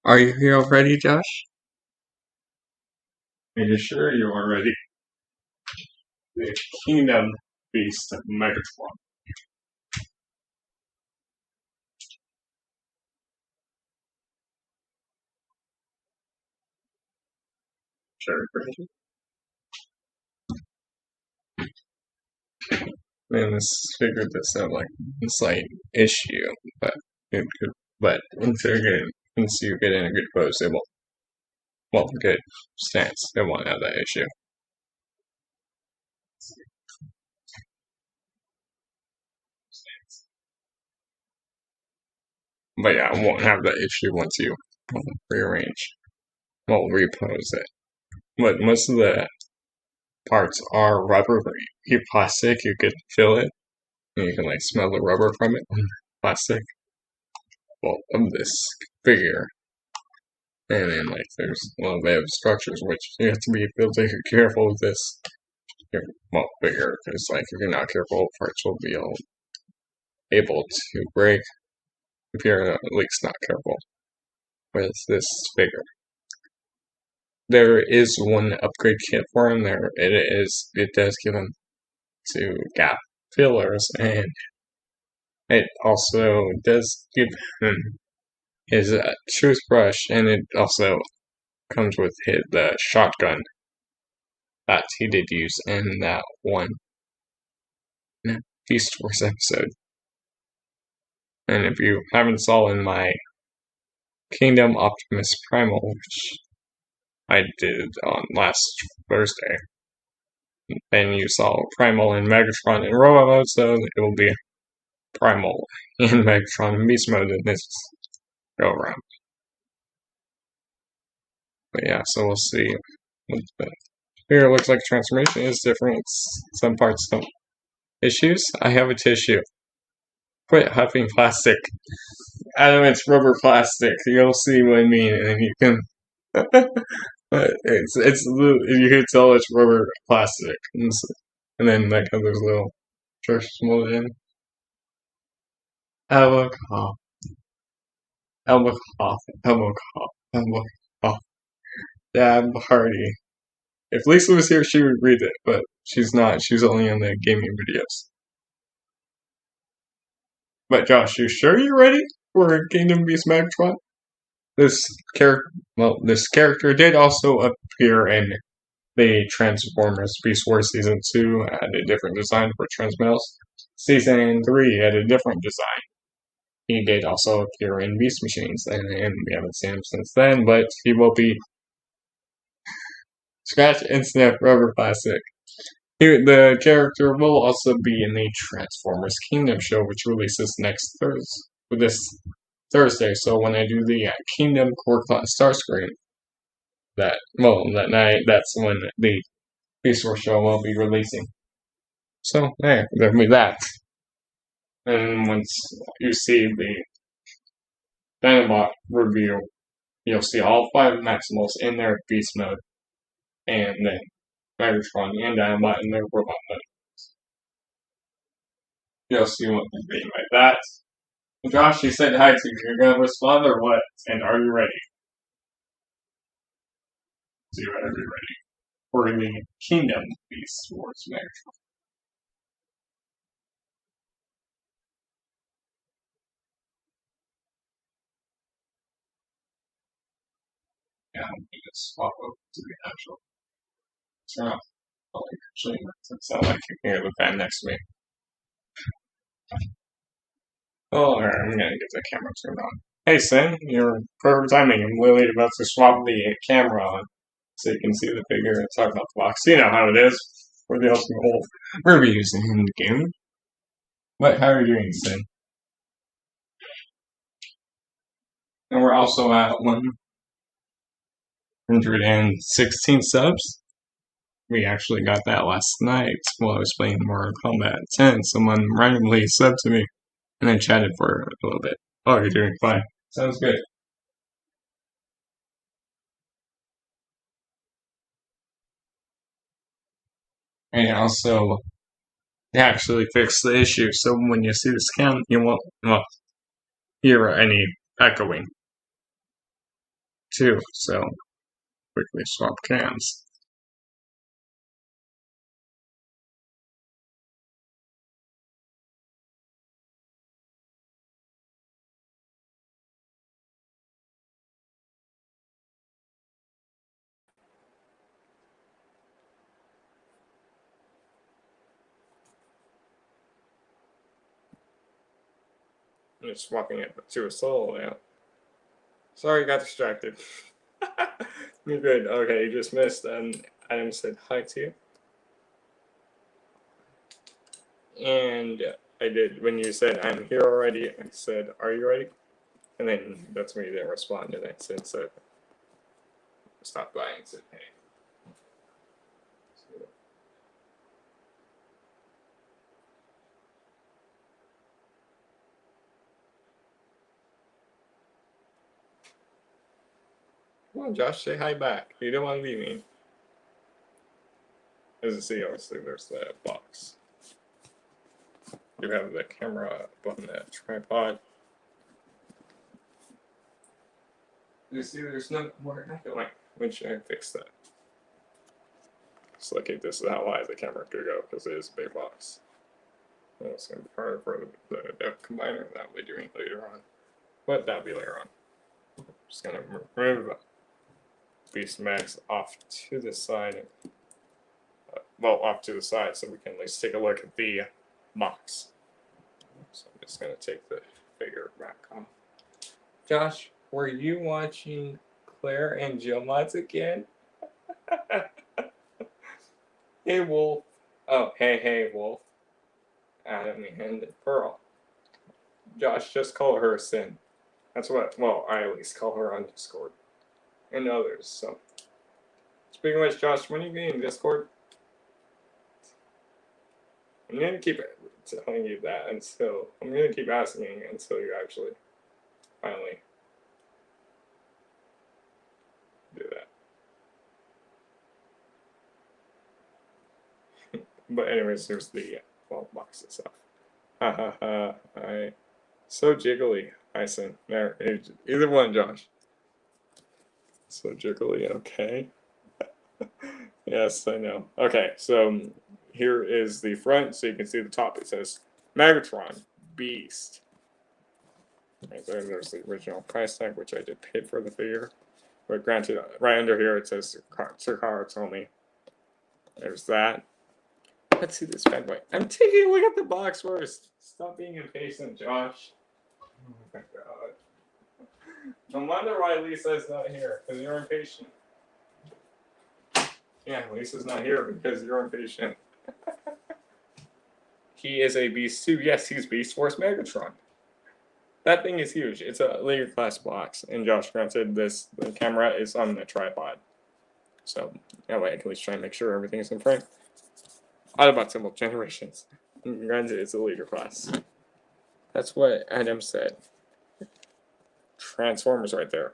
Are you here already, Josh? Are you sure you are ready? The Kingdom Beast of Megatron. Sure, ready? Man, this figure does have like a slight issue, but it could. But once you get in a good pose, it won't. Well, good stance, it won't have that issue. But yeah, it won't have that issue once you rearrange. Well, repose it. But most of the parts are rubber, plastic. You could feel it, and you can like smell the rubber from it. Plastic. Well, of this figure. And then like there's a little bit of structures which you have to be really careful with this. Well, figure, because like if you're not careful, parts will be able to break if you're at least not careful with this figure. There is one upgrade kit for him. It does give him 2 gap fillers, and it also does give him his toothbrush, and it also comes with the shotgun that he did use in that one Beast Wars episode. And if you haven't saw in my Kingdom Optimus Primal, which I did on last Thursday, then you saw Primal in Megatron and Robo mode, so it will be Primal in Megatron and Beast mode in this go around. But yeah, so we'll see. Here it looks like transformation is different. Some parts don't. Issues? I have a tissue. Quit huffing plastic. Adam, it's rubber plastic. You'll see what I mean, and you can. it's you can tell it's rubber plastic, and then like how there's little structures molded in. Elbow cough, elbow cough, elbow cough, elbow cough. Dab Hardy. If Lisa was here, she would read it, but she's not. She's only in the gaming videos. But Josh, you sure you're ready for Kingdom Beast Megatron? This character did also appear in the Transformers Beast Wars Season 2, had a different design for Transmetals. Season 3 had a different design. He did also appear in Beast Machines, and we haven't seen him since then, but he will be scratch and sniff rubber plastic. The character will also be in the Transformers Kingdom show, which releases this Thursday. So when I do the Kingdom Core Class Starscream, that night, that's when the Beast Wars show will be releasing. So yeah, there'll be that. And once you see the Dinobot review, you'll see all 5 Maximals in their Beast mode, and then Megatron and Dinobot in their Robot mode. You'll see what they mean by that. Josh, you said hi to you. You're gonna respond or what? And are you ready? So you better be ready for the Kingdom Beast Wars Megatron. Yeah, I'm gonna swap over to the actual. Turn off. Actually, it sounds like you can hear the fan next to me. Oh, I'm gonna get the camera turned on. Hey, Sin, you're perfect timing. I'm literally about to swap the camera on so you can see the figure and talk about the box. You know how it is for the ultimate reviews in the game. But how are you doing, Sin? And we're also at 116 subs. We actually got that last night while I was playing Mortal Kombat 10. Someone randomly subbed to me and then chatted for a little bit. Oh, you're doing fine. Sounds good. And also, they actually fixed the issue, so when you see the scan, you won't hear any echoing. too, so quickly swap cans. I'm just swapping it to a solo now. Sorry, got distracted. You're good. Okay, you just missed, and Adam said hi to you. And I did, when you said, I'm here already, I said, are you ready? And then that's when you didn't respond, and I said, stop by and said, hey. Come on, Josh, say hi back. You don't want to leave me. As you see, obviously, there's the box. You have the camera up on the tripod. You see, there's no more echoing. When should I fix that? Just look at this is how high the camera could go because it is a big box. Well, it's going to be harder for the depth combiner that we'll be doing later on. But that'll be later on. Just going to remove Beast Max off to the side. Well, off to the side so we can at least take a look at the box. So I'm just going to take the figure back off. Josh, were you watching Claire and Jill Mods again? Hey, Wolf. Oh, hey, Wolf. Adam and Pearl. Josh, just call her Sin. That's what, well, I at least call her on Discord. And others, so. Speaking of which, Josh, when are you getting Discord? I'm going to keep telling you that until, I'm going to keep asking you until you actually finally do that. But anyways, there's the box itself. So jiggly. I said, there, either one, Josh. So jiggly, okay. Yes, I know. Okay, so here is the front, so you can see the top. It says Megatron Beast. Right there, there's the original price tag, which I did pay for the figure. But granted, right under here it says Sir Cards only. There's that. Let's see this bad boy. I'm taking a look at the box first. Stop being impatient, Josh. Oh my god. No wonder why Lisa's not here, because you're impatient. Yeah, Lisa's not here because you're impatient. He is a beast too. Yes, he's Beast Force Megatron. That thing is huge. It's a Leader class box. And Josh, granted, the camera is on the tripod. So that way I can at least try and make sure everything is in frame. Autobot symbol generations. Granted, it's a Leader class. That's what Adam said. Transformers right there.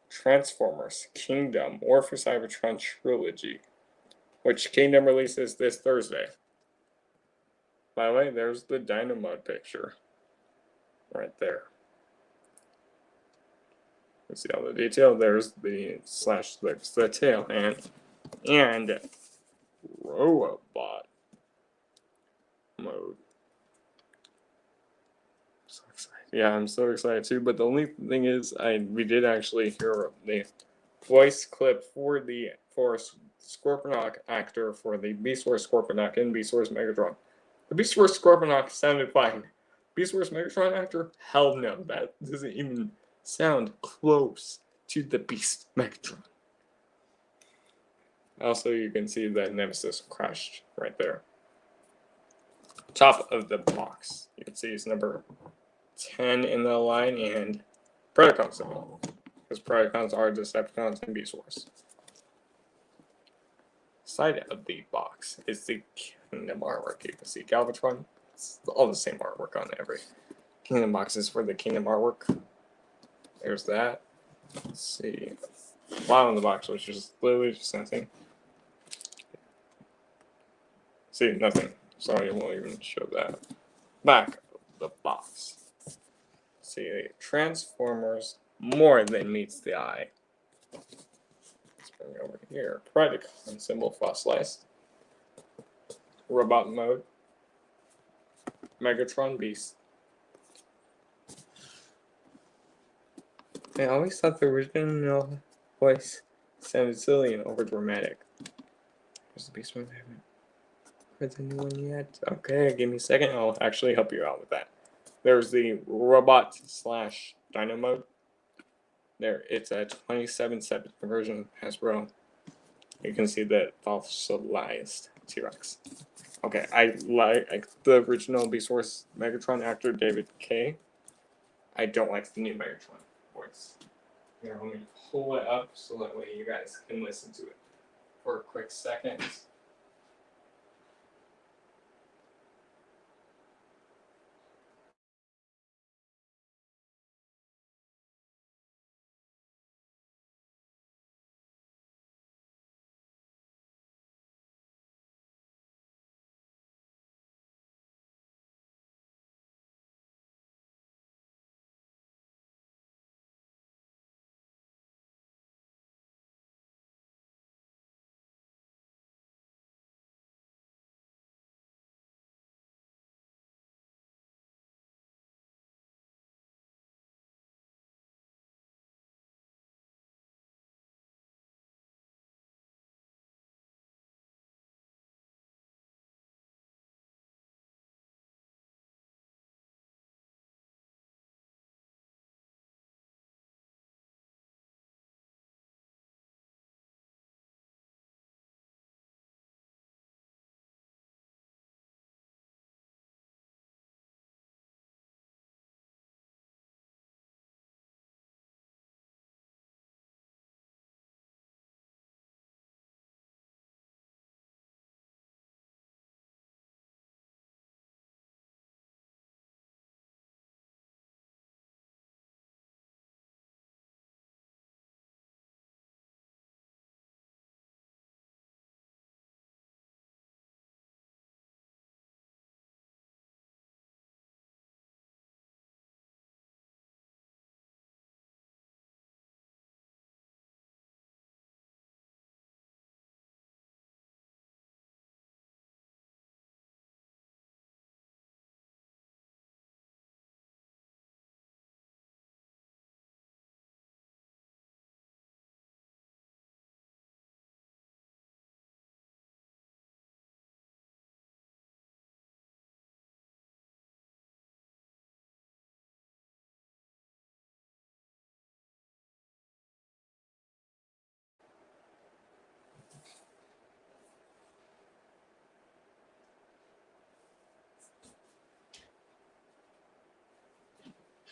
Transformers Kingdom War for Cybertron Trilogy, which Kingdom releases this Thursday. By the way, there's the Dino mode picture. Right there. You see all the detail. There's the slash, there's the tail hand, and robot mode. So excited. Yeah, I'm so excited too. But the only thing is, we did actually hear the voice clip for the Scorponok actor for the Beast Wars Scorponok and Beast Wars Megatron. The Beast Wars Scorponok sounded fine. Beast Wars Megatron actor? Hell no, that doesn't even sound close to the Beast Megatron. Also, you can see that Nemesis crashed right there. Top of the box. You can see it's number 10 in the line and Predacon symbol. Because Predacons are Decepticons and Beast Wars. Side of the box is the Kingdom artwork. You can see Galvatron. It's all the same artwork on every Kingdom boxes for the Kingdom artwork. There's that. Let's see. Wow in the box, which is literally just nothing. See, nothing. Sorry, I won't even show that. Back of the box. See, Transformers more than meets the eye. Let's bring it over here. Predacon symbol fossilized. Robot mode. Megatron beast. I always thought the original voice sounded silly and overdramatic. Where's the beast mode? I haven't heard the new one yet. Okay, give me a second. I'll actually help you out with that. There's the robot / Dino mode. There, it's a 27-step version Hasbro. You can see the fossilized T-Rex. Okay, I like the original Beast Wars Megatron actor David K. I don't like the new Megatron voice. Here, let me pull it up so that way you guys can listen to it for a quick second.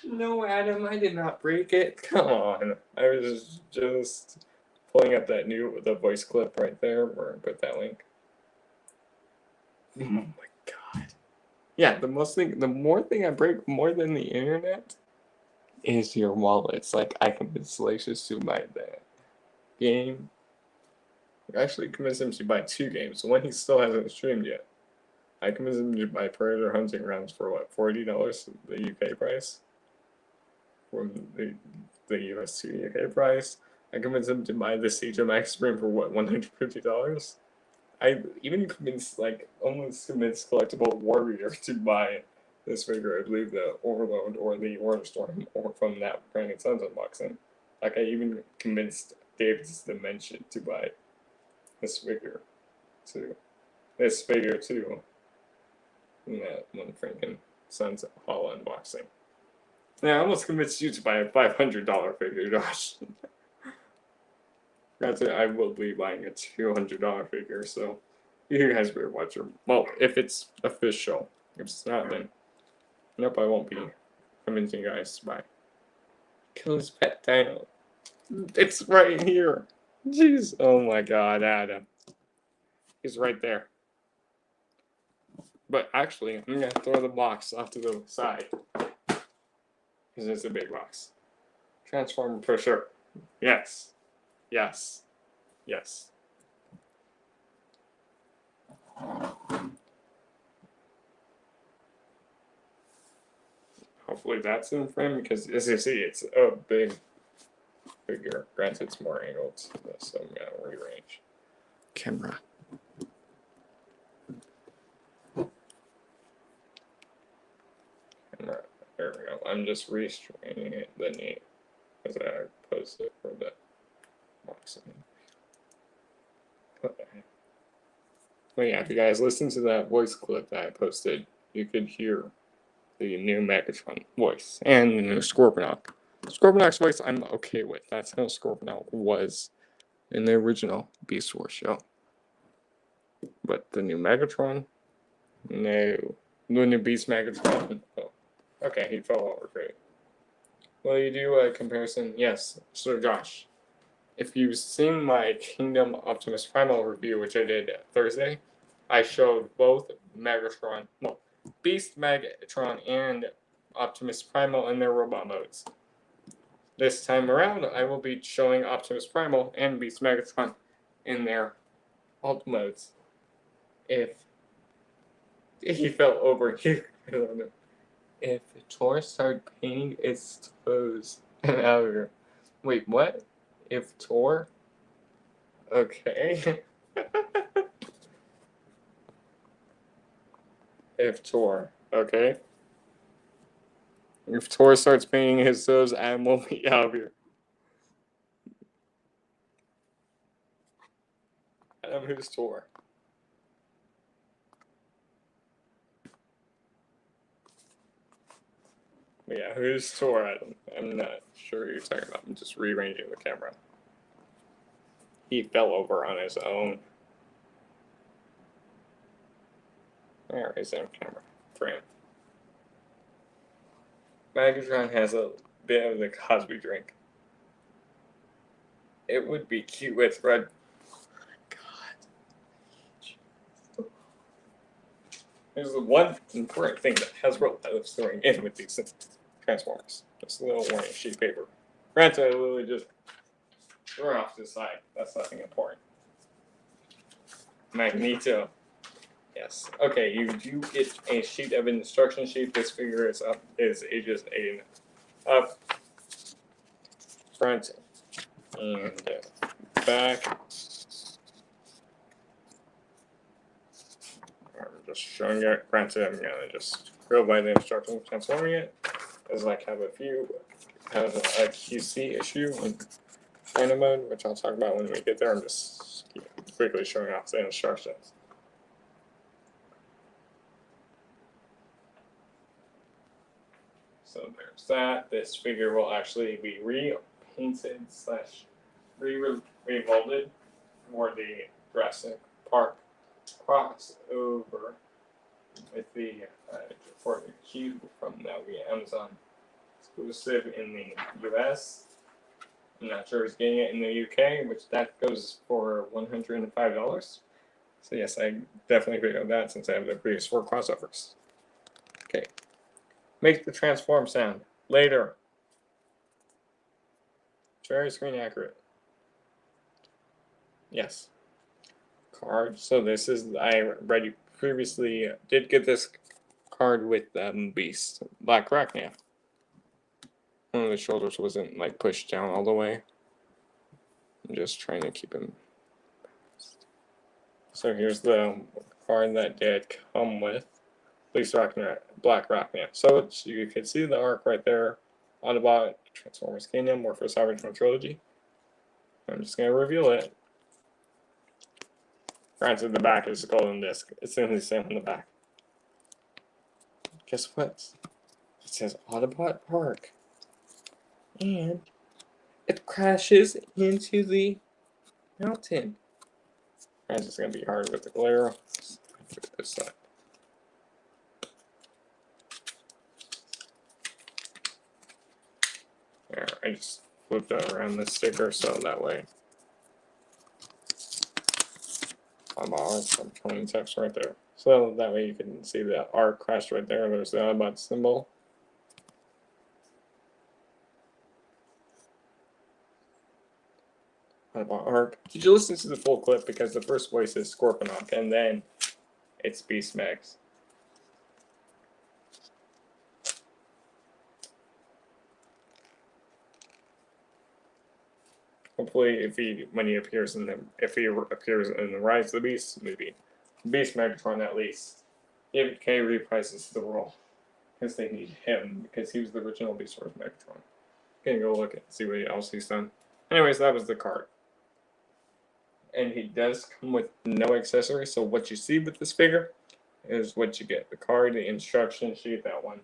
No, Adam, I did not break it. Come on. I was just pulling up the voice clip right there where I put that link. Oh my god. Yeah, the more thing I break more than the internet is your wallets. Like, I convinced Salacious to buy that game. I actually convinced him to buy 2 games, one he still hasn't streamed yet. I convinced him to buy Predator Hunting Grounds for what, $40, the UK price? From the US to UK price. I convinced him to buy the Siege of Max Spring for what, $150? I even convinced, almost convinced Collectible Warrior to buy this figure. I believe the Overload or the Order Storm or from that Brandon Sons unboxing. Like, I even convinced David's Dimension to buy this figure too. This figure too. In that one Franken Sons Hall unboxing. Yeah, I almost convinced you to buy a $500 figure, Josh. That's it. I will be buying a $200 figure, so you guys better watch your. Well, if it's official. If it's not, then nope, I won't be convincing you guys to buy. Kill his pet Dino. It's right here. Jeez. Oh my god, Adam. He's right there. But actually, I'm gonna throw the box off to the side. Because it's a big box. Transformer for sure. Yes. Yes. Yes. Hopefully that's in frame because, as you see, it's a big figure. Granted, it's more angled, so I'm gonna rearrange camera. There we go. I'm just restraining it the knee as I posted for the boxing. But yeah, if you guys listen to that voice clip that I posted, you could hear the new Megatron voice and the new Scorponok. Scorponok's voice I'm okay with. That's how Scorponok was in the original Beast Wars show. But the new Megatron? No. The new Beast Megatron? Oh. Okay, he fell over. Great. Will you do a comparison? Yes, Sir Josh. If you've seen my Kingdom Optimus Primal review, which I did Thursday, I showed both Megatron, well, Beast Megatron and Optimus Primal in their robot modes. This time around, I will be showing Optimus Primal and Beast Megatron in their alt modes. If he fell over here, I don't know. If Tor started painting its toes out here. Wait, what? If Tor? Okay. If Tor. Okay. If Tor starts painting his toes, Adam will be out here. Adam, who's Tor? Yeah, who's Tor, Adam? I'm not sure who you're talking about. I'm just rearranging the camera. He fell over on his own. There is his camera frame. Megatron has a bit of the Cosby drink. It would be cute with red. God. There's the one important thing that Hasbro loves throwing in with these Transformers. Just a little warning sheet paper. Granted, I literally just threw it off to the side. That's nothing important. Magneto. Yes. Okay, you do get a sheet of instruction sheet. This figure is ages 8 and up. Front and back. I'm just showing it. Granted, I'm gonna just go by the instructions transforming it, as like have a QC issue in random mode, which I'll talk about when we get there. I'm just quickly showing off the instructions. So there's that. This figure will actually be repainted / remolded for the Jurassic Park crossover with the for the Cube from that'll be Amazon exclusive in the US. I'm not sure who's getting it in the UK, which that goes for $105. So yes, I definitely agree with that since I have the previous 4 crossovers. Okay. Make the transform sound. Later. Very screen accurate. Yes. Card. So this is, I already previously did get this card with Beast. Black Arachnia. One of the shoulders wasn't like pushed down all the way. I'm just trying to keep him. So here's the card that did come with Black Arachnia. So you can see the arc right there. Autobot, Transformers Kingdom, Morpho Cybertron Trilogy. I'm just going to reveal it. Granted, the back is a golden disc. It's the same on the back. Guess what? It says Autobot Arc. And it crashes into the mountain. It's just going to be hard with the glare. This side. There, I just flipped around the sticker so that way I'm showing text right there. So that way you can see the arc crash right there. There's the Autobot symbol. Autobot arc. Did you listen to the full clip? Because the first voice is Scorponok and then it's Beast Megs. Hopefully, when he appears in the Rise of the Beast movie, Beast Megatron at least, if K reprises the role, because they need him because he was the original Beast Wars Megatron. Gonna go look and see what else he's done. Anyways, that was the card, and he does come with no accessories. So what you see with this figure is what you get: the card, the instruction sheet, that one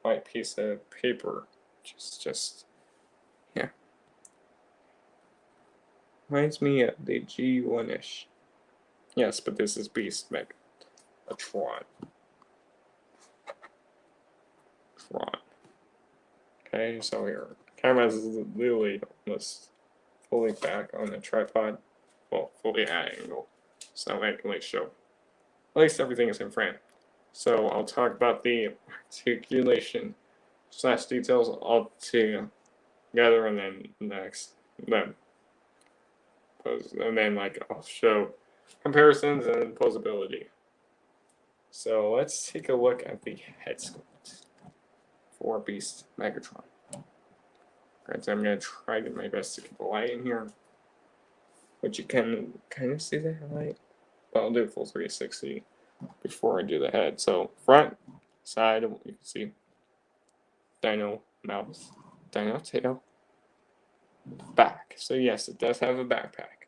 white piece of paper, just yeah. Reminds me of the G1-ish. Yes, but this is Beast Megatron. Okay, so here, camera is literally almost fully back on the tripod. Well, fully at angle. So I can show. At least everything is in frame. So I'll talk about the articulation / details all together, and then I'll show comparisons and posability. So let's take a look at the head sculpt for Beast Megatron. Granted, I'm going to try to do my best to get the light in here, but you can kind of see the light. But I'll do a full 360 before I do the head. So front, side, you can see Dino mouth, Dino tail, back. So yes, it does have a backpack.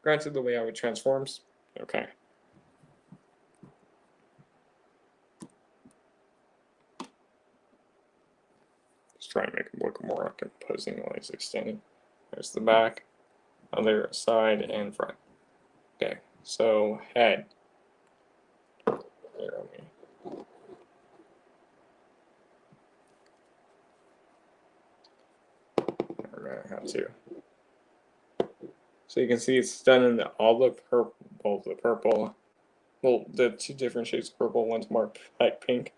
Granted, the way how it transforms, okay. Just try and make it look more like imposing while he's extending. There's the back, other side, and front. Okay, so head. There, we're gonna have to. So you can see it's done in all the purple. Well, the two different shades of purple. One's more like pink.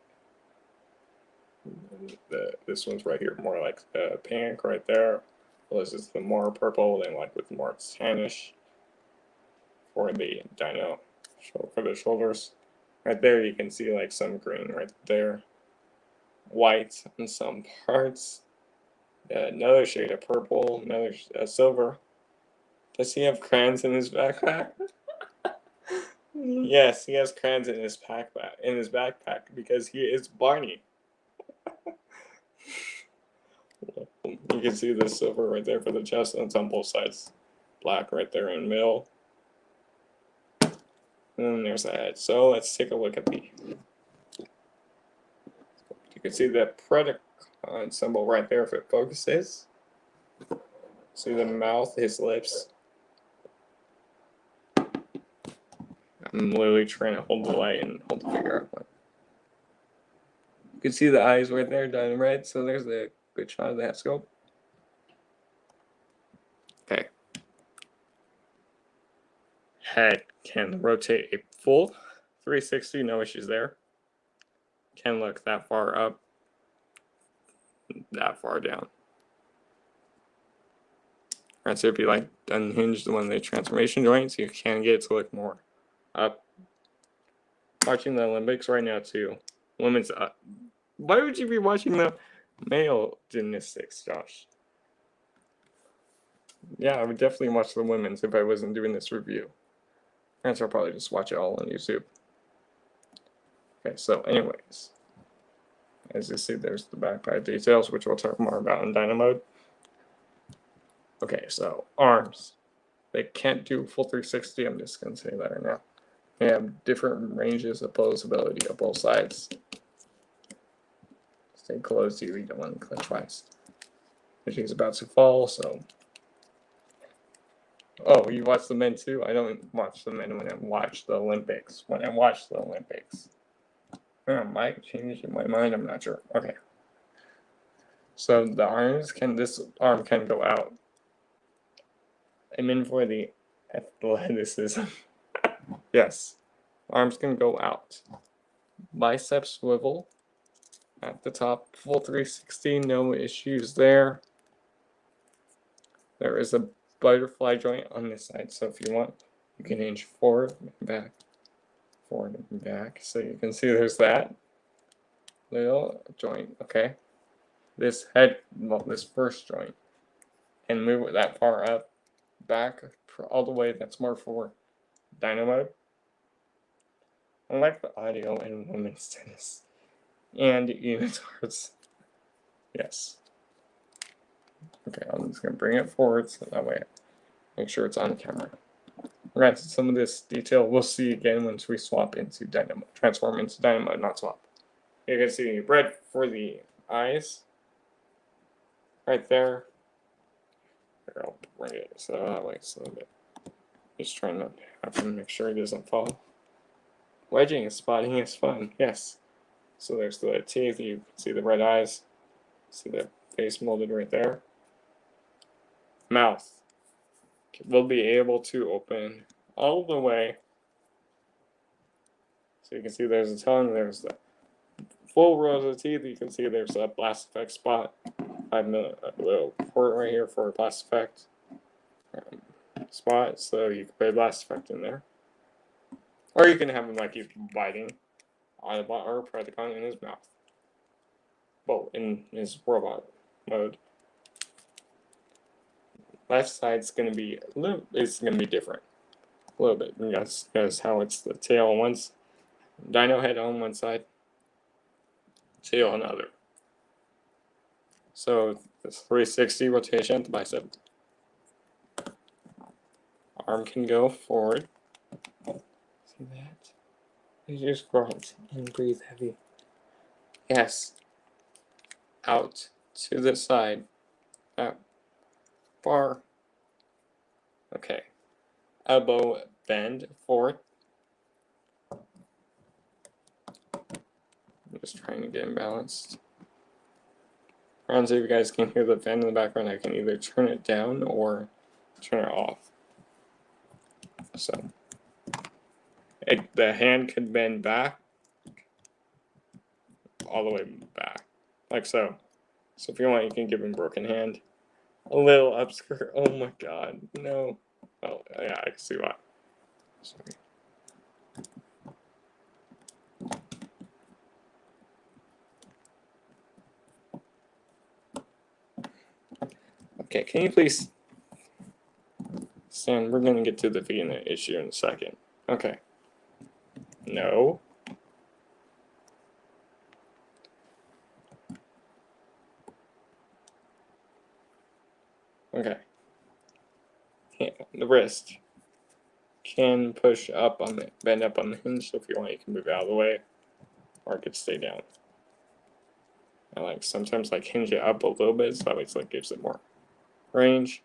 This one's right here, more like pink right there. Well, this is the more purple, then like with more tannish for the Dino, for the shoulders. Right there, you can see like some green right there, white in some parts. Another shade of purple, another silver. Does he have crayons in his backpack? Yes, he has crayons in his backpack because he is Barney. You can see the silver right there for the chest, and it's on both sides. Black right there in the middle. And then there's the head. So let's take a look at the. You can see the Predacon symbol right there if it focuses. See the mouth, his lips. I'm literally trying to hold the light and hold the figure out. You can see the eyes right there done in red, so there's the good shot of that scope. Okay. Head can rotate a full 360, no issues there. Can look that far up, that far down. Alright, so if you like unhinged one of the transformation joints, you can get it to look more up. Watching the Olympics right now too. Women's why would you be watching the male gymnastics, Josh? Yeah, I would definitely watch the women's if I wasn't doing this review. And so I'll probably just watch it all on YouTube. Okay, so anyways. As you see, there's the backpack details, which we'll talk more about in Dino mode. Okay, so arms. They can't do full 360, I'm just going to say that right now. They have different ranges of posability on both sides. Stay close to you, you don't want to click twice. She's about to fall, so. Oh, you watch the men too? I don't watch the men when I watch the Olympics. When I watch the Olympics. I might change in my mind, I'm not sure. Okay. So the arms this arm can go out. I'm in for the athleticism. Yes. Arms can go out. Bicep swivel at the top. Full 360, no issues there. There is a butterfly joint on this side, so if you want, you can hinge forward and back. Forward and back. So you can see there's that little joint, okay? This head, well, this first joint and move it that far up, back, all the way. That's more for Dino mode. I like the audio in women's tennis and unitards. Yes. Okay, I'm just gonna bring it forward so that way make sure it's on camera. Right, so some of this detail we'll see again once we swap into Dynamo, transform into Dynamo, not swap. You can see red for the eyes, right there. I'll bring it so that way it's a little bit. Just trying to have to make sure it doesn't fall. Wedging and spotting is fun, yes. So there's the teeth, you can see the red eyes, see the face molded right there. Mouth. We'll be able to open all the way. So you can see there's a tongue, there's the full rows of teeth. You can see there's a blast effect spot. A little port right here for a blast effect spot, so you can put a blast effect in there. Or you can have him like he's biting Autobot or Predacon in his mouth. Well, in his robot mode. Left side's gonna be different. A little bit. That's how it's the tail on one side. Dino head on one side, tail on the other. So this 360 rotation at the bicep. Arm can go forward. See that? You just grunt and breathe heavy. Yes. Out to the side. Out. Far. Okay. Elbow bend forward. I'm just trying to get him balanced. Around so if you guys can hear the fan in the background, I can either turn it down or turn it off. So the hand could bend back, all the way back, like so. So if you want, you can give him broken hand. A little upskirt. Oh my god, no. Oh, yeah, I can see why. Sorry. Okay, can you please stand? We're going to get to the Vienna issue in a second. Okay. No. Okay. The wrist can push up on the bend up on the hinge, so if you want, you can move it out of the way, or it could stay down. I like sometimes like hinge it up a little bit, so that way it's like gives it more range.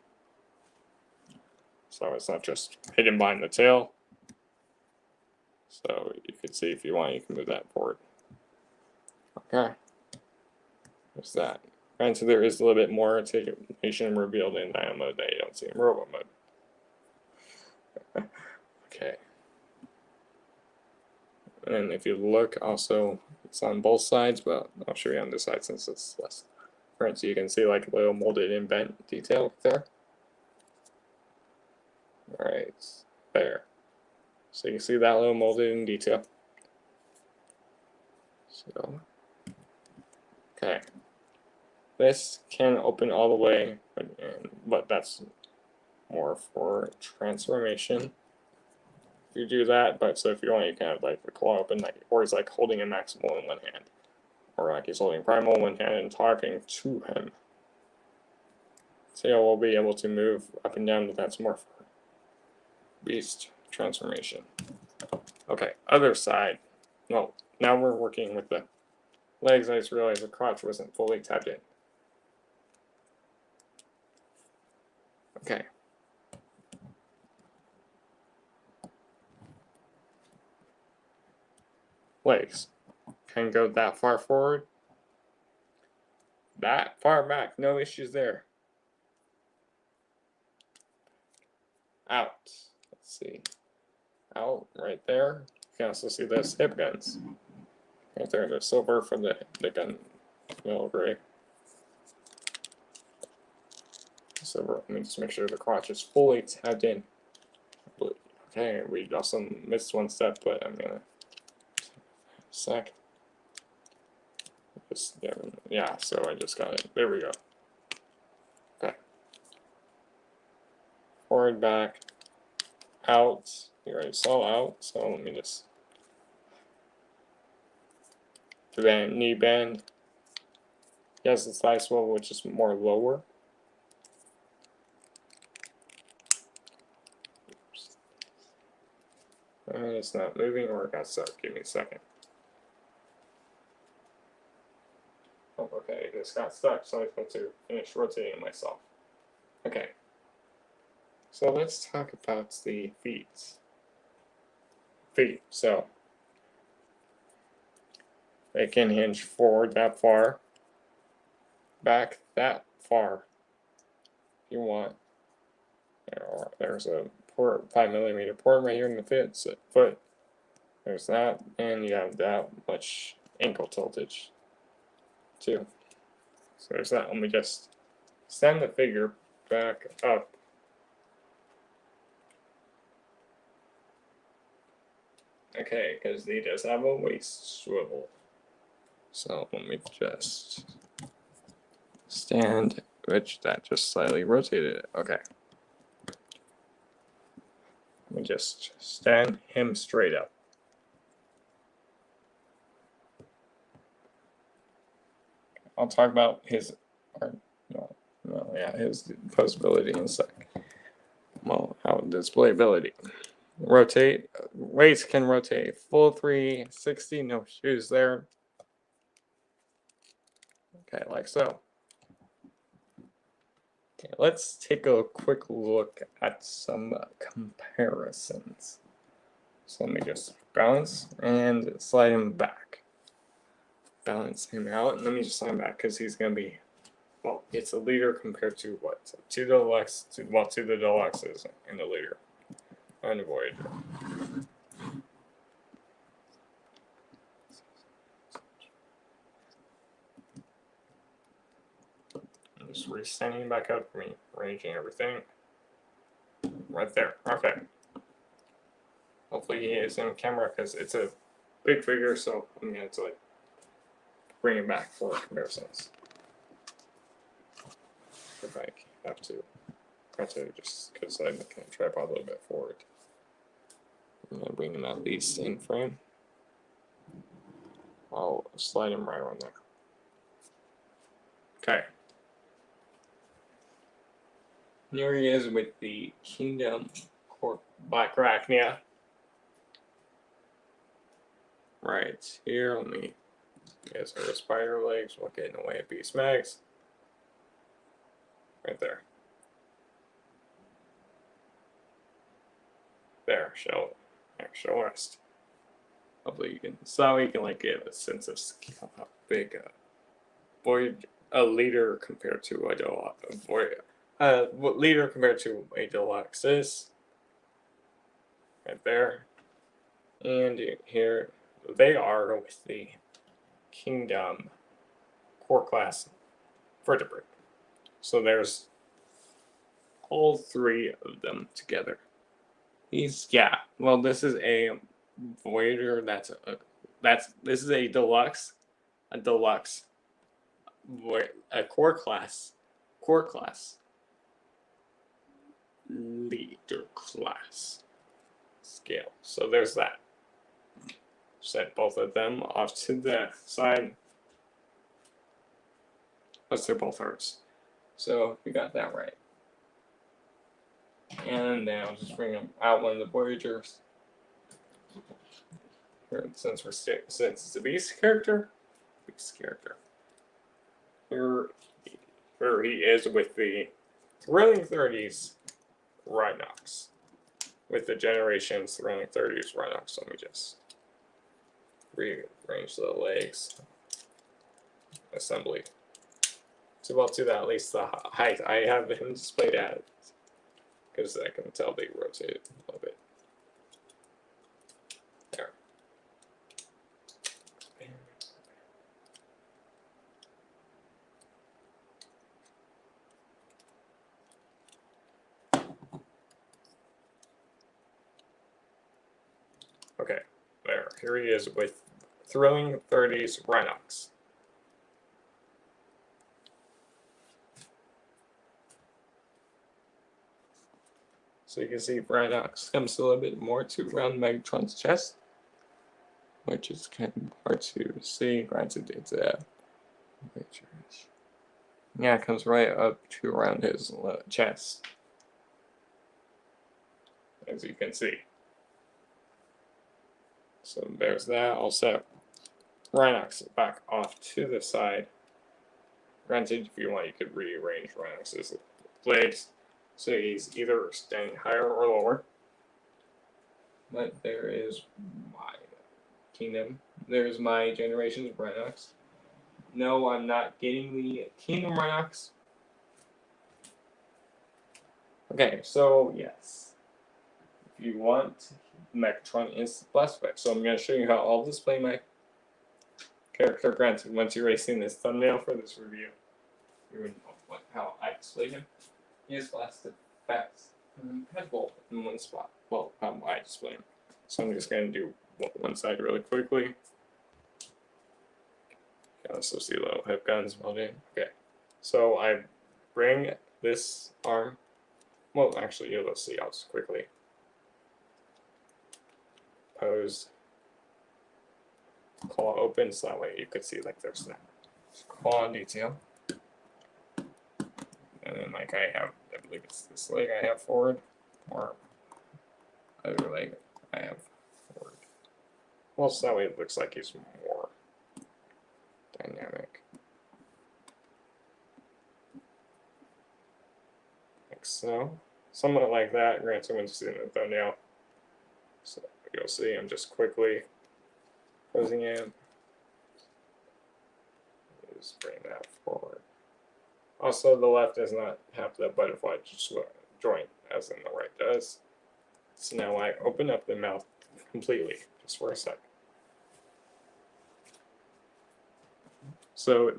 So it's not just hidden behind the tail. So you can see if you want, you can move that forward. Okay. There's that. Granted, there is a little bit more articulation revealed in Dino mode that you don't see in robot mode. Okay. And if you look, also, it's on both sides, but I'll show you on this side since it's less. Right, so you can see like a little molded in bent detail there. Right there. So you can see that little molded in detail. So, okay. This can open all the way, but that's more for transformation. If you do that, but so if you want, you can have like the claw open, like, or he's like holding a maximal in one hand, or like he's holding primal in one hand and talking to him. Tail will be able to move up and down, but that's more for beast transformation. Okay, other side. No, now we're working with the legs. I just realized the crotch wasn't fully tapped in. Okay. Legs can go that far forward, that far back, no issues there. Out. Let's see. Out right there. You can also see those hip guns. Right there, the silver from the gun, middle gray. Silver. Let me just make sure the crotch is fully tapped in. Okay, we also missed one step, but I'm gonna sec. Just, yeah, so I just got it. There we go. Okay. forward, back, out. You already saw out, so let me just bend, knee bend. He has the thigh swivel, which is more lower. Oops. It's not moving, or it got stuck. Give me a second. Oh, okay, it just got stuck, so I'm going to finish rotating myself. Okay. So let's talk about the feet. So they can hinge forward that far, back that far if you want. There's a 5mm port right here in the foot. There's that, and you have that much ankle tiltage too. So there's that. Let me just stand the figure back up. Okay, because he does have a waist swivel. So let me just stand, which that just slightly rotated it. Okay. Let me just stand him straight up. I'll talk about his, his posability in a sec. Well, how displayability. Rotate. Weights can rotate full 360, no shoes there. Okay, like so. Okay, let's take a quick look at some comparisons. So let me just balance and slide him back. Balance him out, and let me just slide him back because he's going to be, well, it's a leader compared to what? To the deluxe, to the deluxes in the leader. And Voyager. I'm just re-standing back up for me, arranging everything. Right there, perfect. Hopefully he is in camera because it's a big figure, so I'm going to like bring it back for comparisons. If I have to just because I can tripod a little bit forward. I'm going to bring him at least in frame. I'll slide him right on there. Okay. Here he is with the Kingdom Black Arachnia. Right here, let me get her spider legs while getting away at Beast Mags. Right there. There, show rest. Hopefully you can, so you can like get a sense of scale, how big a leader compared to leader compared to a deluxe is. Right there. And here they are with the Kingdom core class vertebrate. So there's all three of them together. This is a Voyager. This is a deluxe a core class leader class scale. So there's that. Set both of them off to the side. Plus they're both hers. So we got that right. And then I'll just bring them out one of the Voyagers. Since it's a beast character. Here he is with the Thrilling 30s Rhinox. With the Generations Thrilling 30s Rhinox. Let me just rearrange the legs. Assembly. To that, at least the height I have him displayed at. Because I can tell they rotated a little bit. There. Okay, there. Here he is with Thrilling 30s Rhinox. So you can see Braddock's comes a little bit more to around Megatron's chest, which is kind of hard to see. Granted, it's yeah, it comes right up to around his chest, as you can see. So there's that. Also, Rhinox back off to the side. Granted, if you want, you could rearrange Rhinox's legs so he's either standing higher or lower. But there is my kingdom. There's my generations of Rhinox. No, I'm not getting the Kingdom Rhinox. Okay, so yes. If you want, Megatron is the blast effect. So I'm going to show you how I'll display my character. Granted, once you're seen this thumbnail for this review, you would know how I display him. He has blast effects compatible in one spot. Well, how I display him. So I'm just going to do one side really quickly. You can also see little hip guns welding. Okay, so I bring this arm. Well, actually, you'll see. I'll just quickly pose. Claw open, so that way you could see like there's that claw detail. And then like I have, I believe it's this leg I have forward, or other leg I have forward. Well, so that way it looks like he's more dynamic. Like so. Somewhat like that. Granted, when you see the thumbnail. So you'll see I'm just quickly posing in. Just bring that forward. Also, the left does not have the butterfly joint as in the right does. So now I open up the mouth completely, just for a sec. So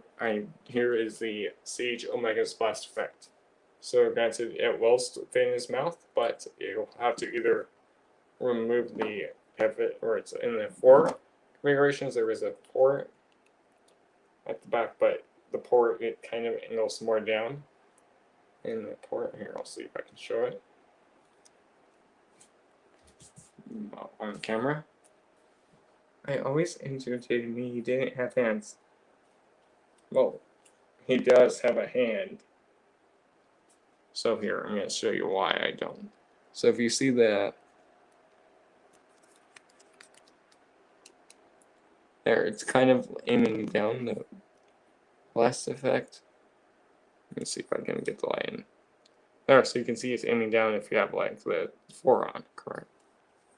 here is the Siege Omega's blast effect. So granted, it will fit in his mouth, but you'll have to either remove the pivot, or it's in the 4 configurations. There is a port at the back, but the port, it kind of angles more down. In the port here, I'll see if I can show it on camera. I always irritated me he didn't have hands. Well, he does have a hand. So here, I'm going to show you why I don't. So if you see that, there, it's kind of aiming down the blast effect. Let me see if I can get the light in. There, so you can see it's aiming down if you have like the 4 on, correct?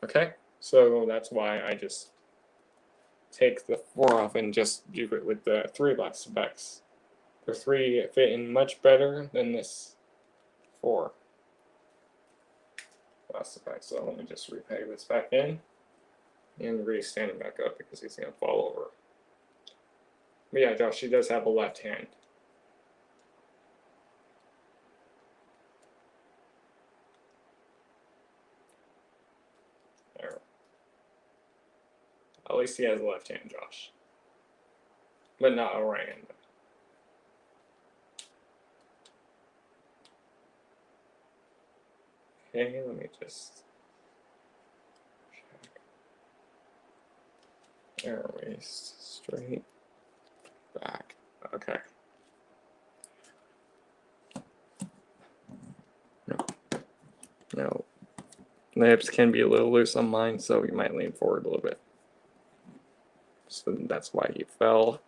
Okay, so that's why I just take the 4 off and just do it with the 3 blast effects. The 3 fit in much better than this 4 blast effect. So let me just repeg this back in and re-stand him back up because he's going to fall over. But yeah, Josh, he does have a left hand. There. At least he has a left hand, Josh. But not a right hand. Okay, let me just check. There, waist straight back. Okay. No. The hips can be a little loose on mine, so you might lean forward a little bit. So that's why he fell.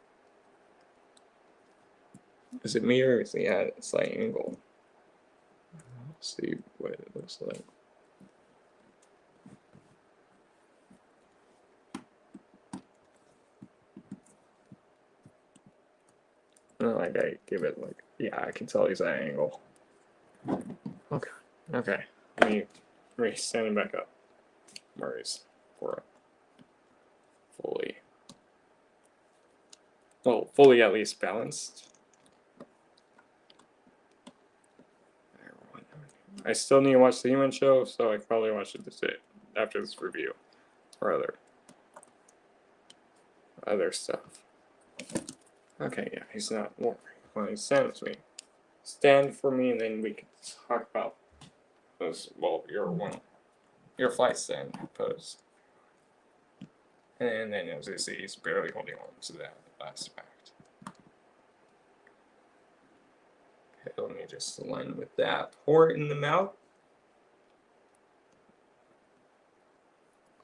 Is it me or is he at a slight angle? Let's see what it looks like. No, I gotta give it like, yeah, I can tell he's at an angle. Okay. Okay. Let me stand him back up. Murray's for fully. Well, fully at least balanced. I still need to watch the Human Show, so I probably watch it after this review, or other stuff. Okay, yeah, he's not more. Well, he stands me. Stand for me, and then we can talk about well, your flight stand pose. And then as you see, he's barely holding on to that last fact. Okay, let me just align with that port in the mouth.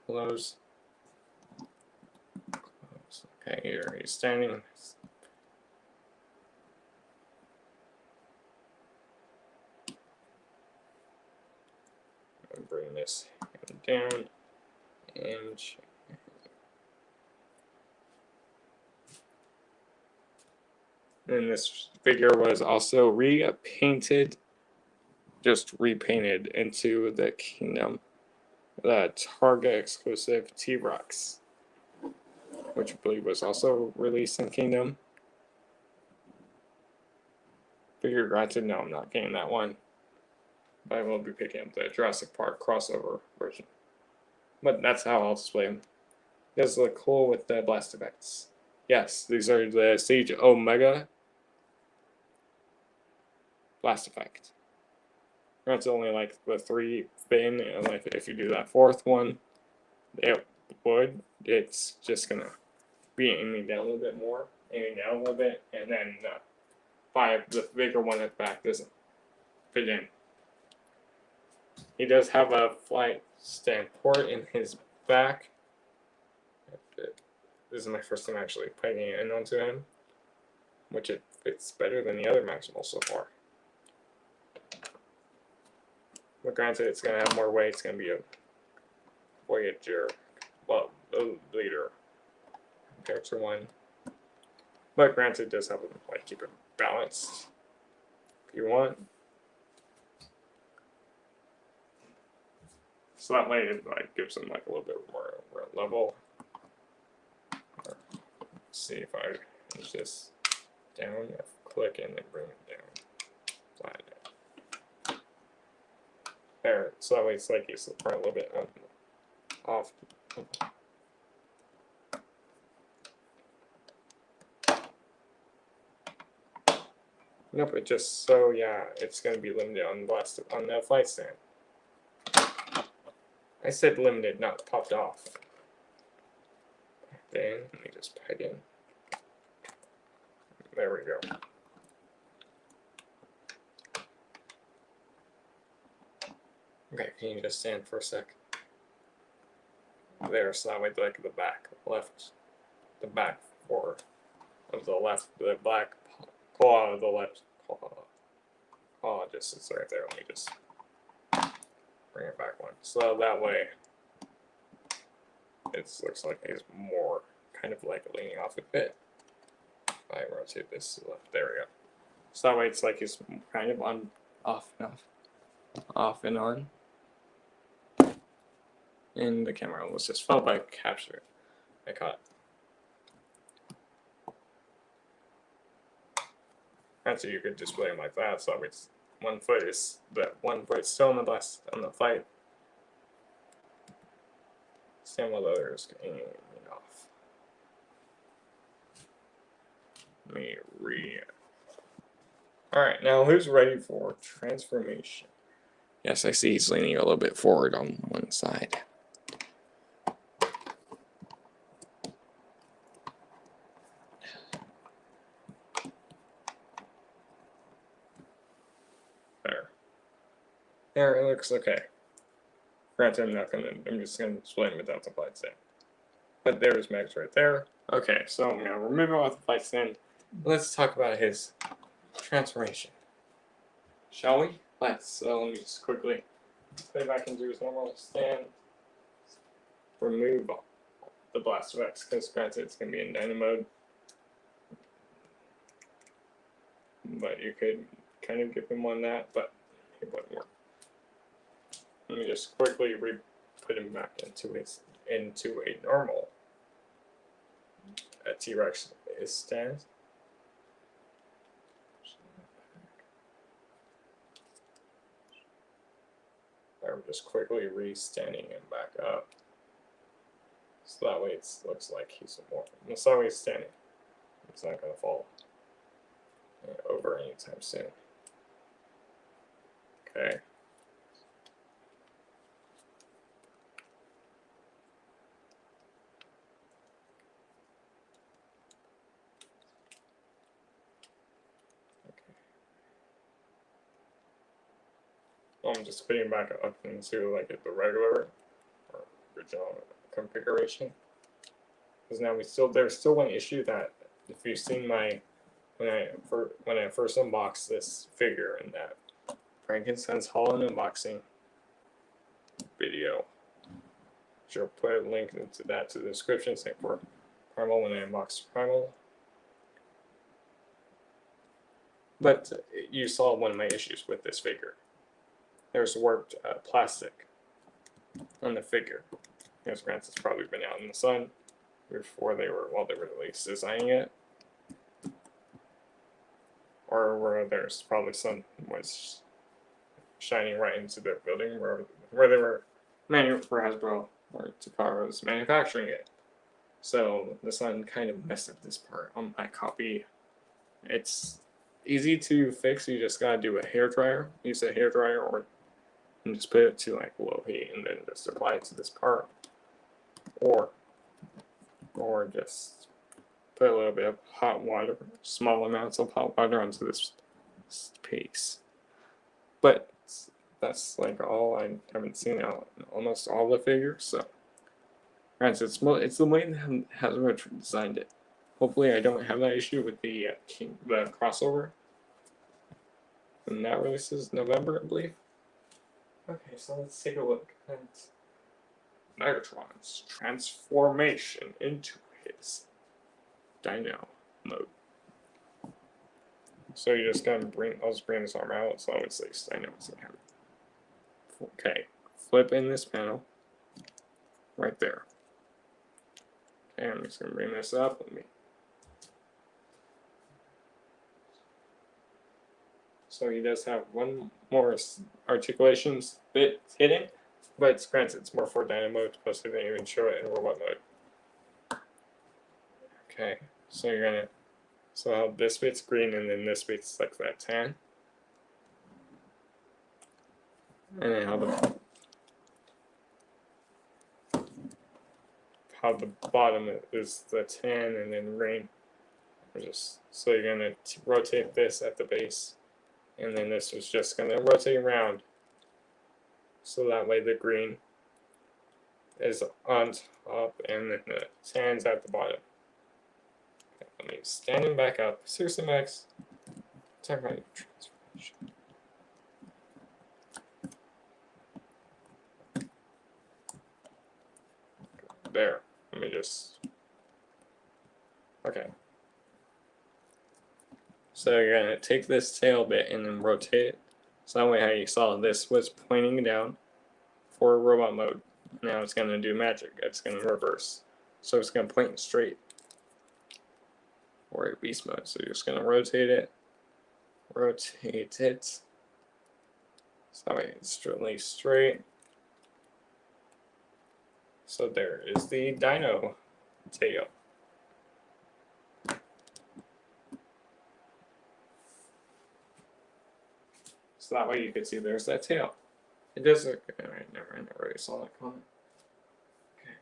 Close. Close. Okay, here he's standing. Bring this down and check. And this figure was also repainted, just repainted into the Kingdom, the Target exclusive T-Rex, which I believe was also released in Kingdom. Figure granted, no, I'm not getting that one. But I will be picking up the Jurassic Park crossover version. But that's how I'll display them. It does look cool with the blast effects. Yes, these are the Siege Omega blast effect. That's only like the 3 fin, and if you do that 4th one, it would. It's just gonna be aiming down a little bit more, aiming down a little bit, and then the bigger one at the back doesn't fit in. He does have a flight stand port in his back. This is my first time actually putting it in onto him, which it fits better than the other Maximals so far. But granted, it's going to have more weight. It's going to be a Voyager, well, a leader compared to one. But granted, it does have like keep it balanced if you want. So that way it like gives them like a little bit more level. Let's see if I push this down, click and then bring it down. Flatten it. There, so that way it's like he's a little bit off. Nope, it just so yeah, it's gonna be limited on the flight stand. I said limited, not popped off. Then let me just peg in. There we go. Okay, can you just stand for a sec? There, so that way like the back, left, the back forward of the left, the black claw of the left claw just sits right there. Let me just bring it back one. So that way it looks like he's more kind of like leaning off a bit. If I rotate this to the left, there we go. So that way it's like he's kind of on, off and on. And the camera was just felt by capture it. I caught it. And so you could display them like that, so it's one foot is still on the flight. Stand while the other is getting off. Alright, now who's ready for transformation? Yes, I see he's leaning a little bit forward on one side. There, it looks okay. Granted, I'm just gonna display him without the flight stand. But there's Max right there. Okay, so I'm gonna remove it with the flight stand. Let's talk about his transformation. Shall we? So let me just quickly put it back into his normal stand. Remove the blast effects, because granted it's gonna be in Dino mode. But you could kind of give him one that, but it wouldn't work. Let me just quickly put him back into a normal T-Rex stand. I'm just quickly re-standing him back up. So that way it looks like he's more. That's how he's standing. It's not going to fall over anytime soon. Okay. I'm just putting it back up into like the regular or original configuration. Because now there's still one issue that if you've seen my when I first unboxed this figure in that Frankenstein's Holland unboxing video, sure put a link into that to the description, same for Primal when I unboxed Primal. But you saw one of my issues with this figure. There's warped plastic on the figure. Because granted, it's probably been out in the sun while they were at least designing it, or where there's probably sun was shining right into their building where they were for Hasbro or Takara was manufacturing it. So the sun kind of messed up this part on my copy. It's easy to fix. You just gotta do a hairdryer. Use a hairdryer or and just put it to like low heat and then just apply it to this part, or just put a little bit of hot water, small amounts of hot water onto this piece. But that's like all. I haven't seen out almost all the figures, so granted, it's the way that Hasbro designed it. Hopefully, I don't have that issue with the crossover. And that releases November, I believe. Okay, so let's take a look at Megatron's transformation into his Dino mode. So you just gotta I'll just bring this arm out, so obviously Dino is gonna have it. Okay, flip in this panel right there. Okay, I'm just gonna bring this up. So he does have one more articulation bit hidden, but granted, it's more for Dino mode, plus they didn't even show it in robot mode. Okay, so so how this bit's green and then this bit's like that tan. And then how the bottom is the tan and then green. So you're gonna rotate this at the base. And then this is just going to rotate around. So that way the green is on top and then the tan's at the bottom. Okay, let me stand him back up. Seriously, Max? Talk about your transformation. There. Let me just... Okay. So you're going to take this tail bit and then rotate it. So that way how you saw this was pointing down for robot mode. Now it's going to do magic. It's going to reverse. So it's going to point straight for a beast mode. So you're just going to rotate it. So that way it's straight. So there is the Dino tail. So that way you can see there's that tail. It does look good. I never really saw that comment. Okay.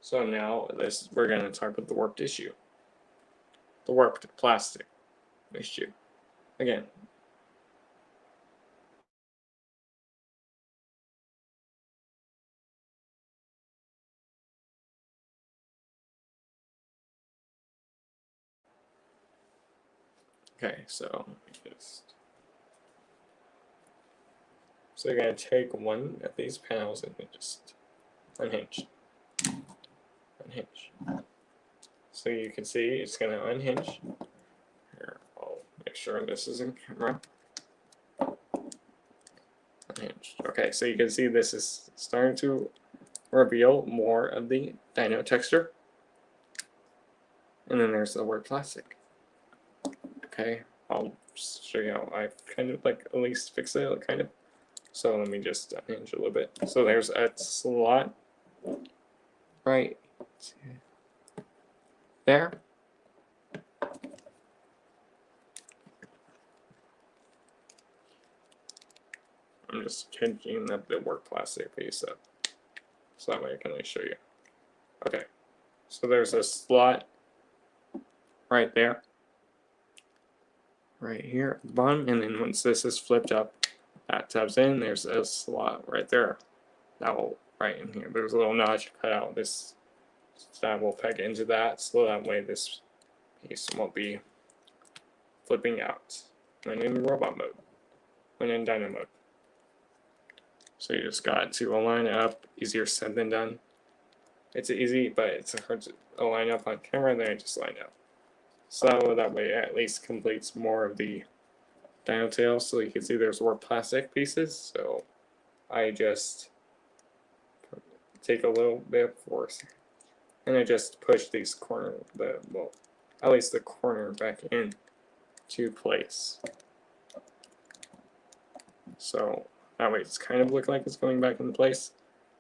So now we're going to talk about the warped issue. The warped plastic issue. Again. Okay, so you're going to take one of these panels and just unhinge. So you can see it's going to unhinge. Here, I'll make sure this is in camera. Unhinged. Okay, so you can see this is starting to reveal more of the Dino texture. And then there's the word plastic. Okay, I'll show you how I kind of like at least fix it, kind of. So let me just unhinge a little bit. So there's a slot right there. I'm just changing up the work plastic piece up. So that way I can at least show you. Okay, so there's a slot right there. right here at the bottom, and then once this is flipped up, that tabs in. There's a slot right there. That will right in here. There's a little notch cut out. This that will peg into that, so that way this piece won't be flipping out when in robot mode, when in Dino mode. So you just got to align it up. Easier said than done. It's easy, but it's hard to align up on camera, then I just line up. So that way it at least completes more of the dino tail. So you can see there's more plastic pieces. So I just take a little bit of force and I just push these at least the corner back in to place. So that way it's kind of look like it's going back into place.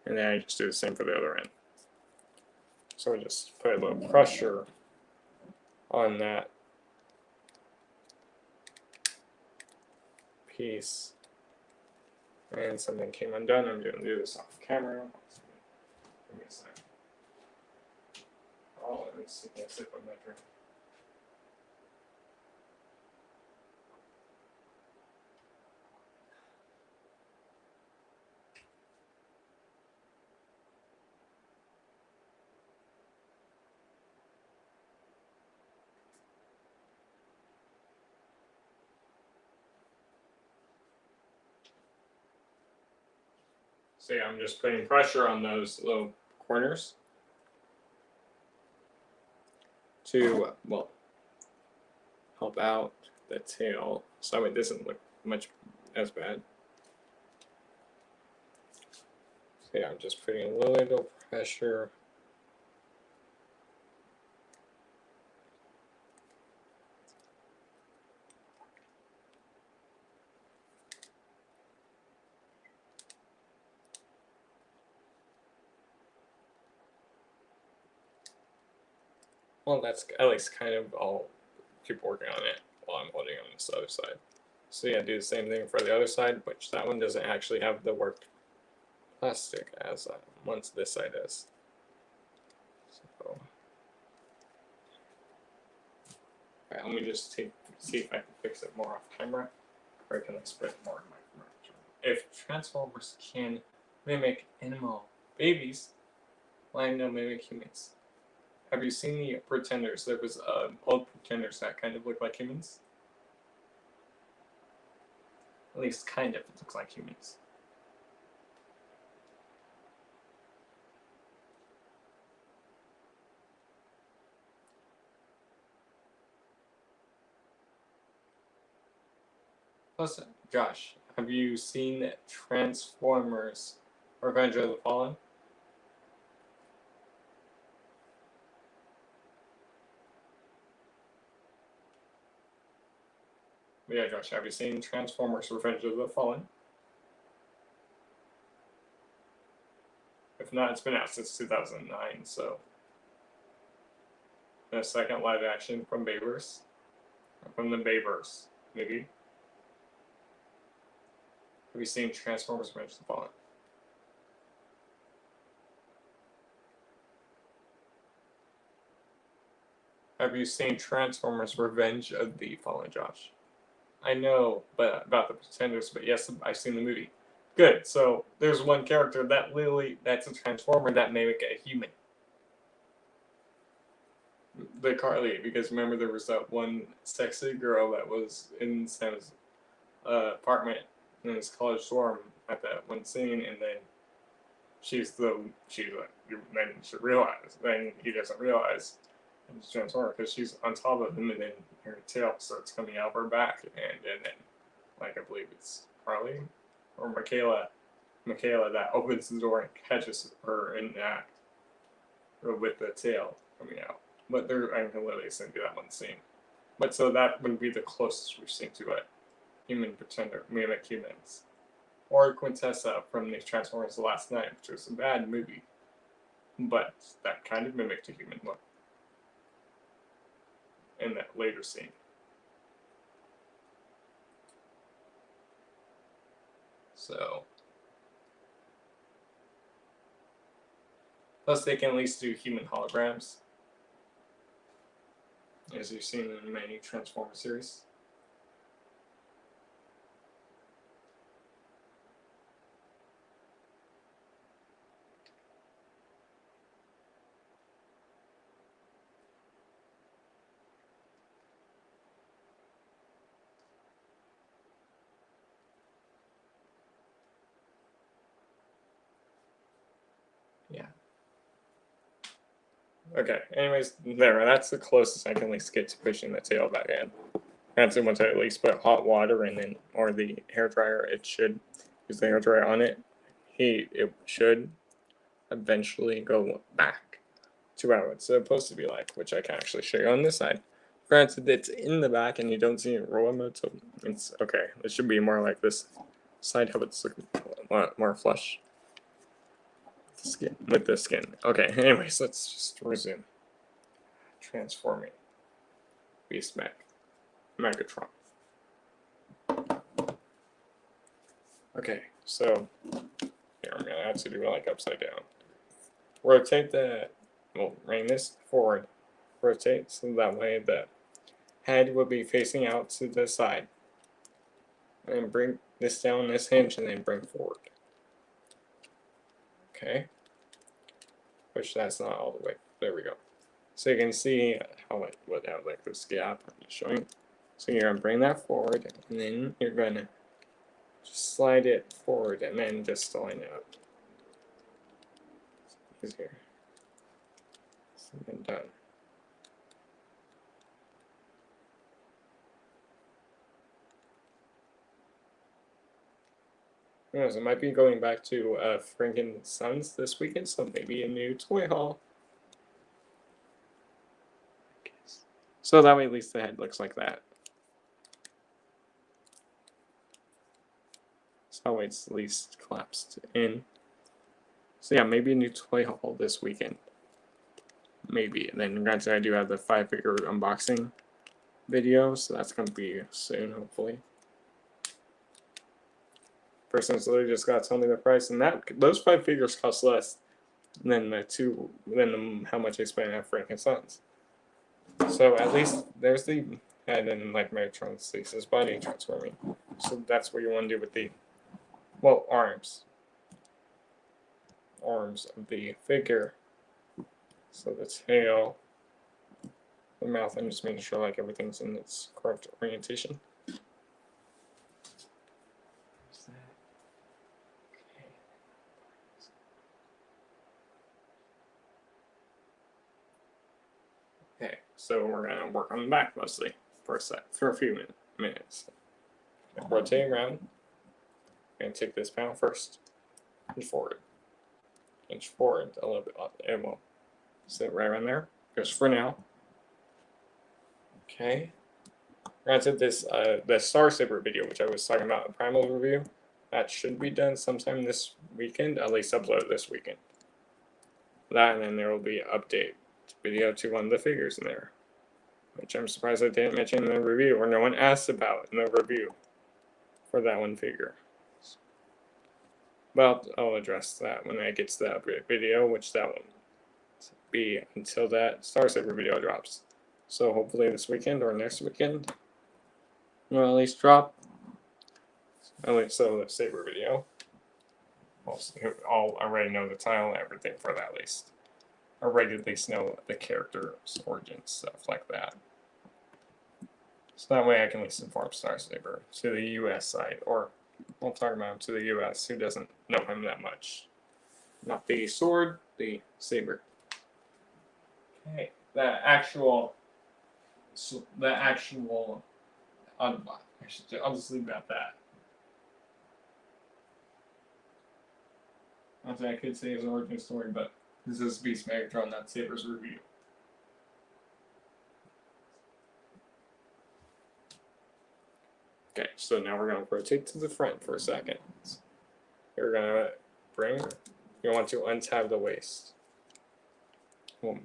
And then I just do the same for the other end. So I just put a little pressure on that piece. And something came undone. I'm going to do this off camera. Give me a second. Oh, let me see. I sip on that drink. So yeah, I'm just putting pressure on those little corners to, well, help out the tail so it doesn't look much as bad. So yeah, I'm just putting a little pressure. Well, that's at least kind of all. Keep working on it while I'm holding on this other side. So yeah, do the same thing for the other side, which that one doesn't actually have the work plastic as once this side does. So, alright, let me just see if I can fix it more off camera, or can I spread more in my commercial. If Transformers can mimic animal babies, why no mimic humans? Have you seen the Pretenders? There was old Pretenders that kind of look like humans. At least kind of, it looks like humans. Plus, Josh, have you seen Transformers Revenge of the Fallen? Yeah, Josh, have you seen Transformers Revenge of the Fallen? If not, it's been out since 2009, so. The second live action from Bayverse. From the Bayverse, maybe. Have you seen Transformers Revenge of the Fallen? Have you seen Transformers Revenge of the Fallen, Josh? I know but about the Pretenders, but yes, I've seen the movie. Good, so there's one character that literally, that's a Transformer that mimic a human. The Carly, because remember there was that one sexy girl that was in Sam's apartment in his college dorm at that one scene, and then she's like, then he doesn't realize it's Transformer because she's on top of him, and then her tail starts coming out of her back, and then like I believe it's Carly or Michaela that opens the door and catches her in the act with the tail coming out. But I can literally send you that one scene. But so that would be the closest we've seen to a human pretender, mimic humans. Or Quintessa from the Transformers The Last Night, which was a bad movie. But that kind of mimicked a human look. In that later scene. So. Plus they can at least do human holograms. As you've seen in many Transformer series. Yeah. Okay, anyways, there, that's the closest I can at least get to pushing the tail back in. Granted, once I at least put hot water in then, or the hairdryer, it should use the hairdryer on it. It should eventually go back to how it's supposed to be like, which I can actually show you on this side. Granted, it's in the back and you don't see it roll mode, so it's okay. It should be more like this side, how it's looking a lot more flush with the skin. Okay, anyways, let's just resume. Transforming Beast Megatron. Okay, so here I'm gonna have to do it like upside down. Rotate bring this forward. Rotate so that way the head will be facing out to the side. And bring this down this hinge and then bring forward. Okay. Which that's not all the way. There we go. So you can see how it would have like this gap I'm just showing. So you're gonna bring that forward and then you're gonna just slide it forward and then just line it up. Easier. And done. Who knows, it might be going back to Franken Sons this weekend, so maybe a new toy haul. So that way at least the head looks like that. So that way it's at least collapsed in. So yeah, maybe a new toy haul this weekend. Maybe. And then granted I do have the 5-figure unboxing video, so that's gonna be soon, hopefully. Person's literally just gotta tell me the price, and those 5 figures cost less than how much I spent at Frankenstein's. So at least there's the head and like Megatron's his body transforming. So that's what you want to do with the arms of the figure. So the tail, the mouth, I'm just making sure like everything's in its correct orientation. Okay, so we're gonna work on the back mostly for a few minutes. Rotate around. I'm gonna take this panel first and forward. Inch forward a little bit, and we'll sit right around there. Just for now. Okay. Granted, the Star Saber video, which I was talking about, the Primal review, that should be done sometime this weekend. At least upload this weekend. That, and then there will be an update video to one of the figures in there, which I'm surprised I didn't mention in the review, or no one asked about in the review for that one figure. But I'll address that when I get to the upgrade video, which that won't be until that Star Saber video drops. So hopefully this weekend or next weekend, we'll at least drop at least the Saber video. I'll already know the title and everything for that at least. Already at least know the character's origin, stuff like that. So that way I can at least inform Star Saber to the US side, or I'll talk about him to the US who doesn't know him that much. Not the sword, the saber. Okay, I'll just leave it at that. Honestly, I could say his origin story, but this is Beast Megatron, not Saber's review. Okay, so now we're going to rotate to the front for a second. You're going to you want to untab the waist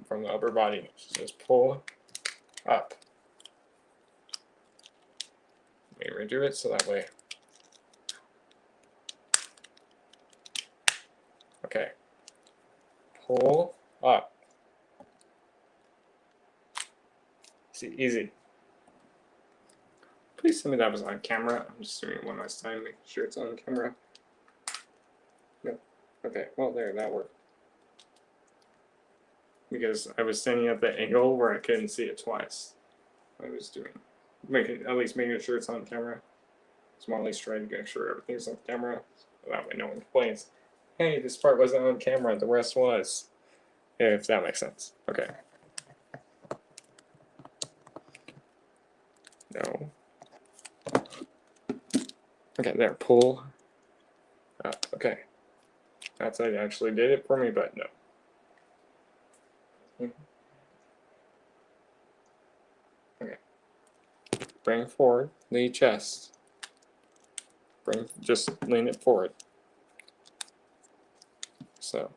from the upper body. Just pull up. Let me redo it so that way. Okay. Pull up. See, easy. Please tell me that was on camera. I'm just doing it one last time, making sure it's on camera. No. Okay, well there, that worked. Because I was standing at the angle where I couldn't see it twice. I was doing. At least making sure it's on camera. So I'm at least trying to make sure everything's on camera. So that way no one complains. hey, this part wasn't on camera, the rest was. If that makes sense. Okay. No. Okay, there, pull up. Okay. That's how it actually did it for me, but no. Okay. Bring forward the chest. Just lean it forward. So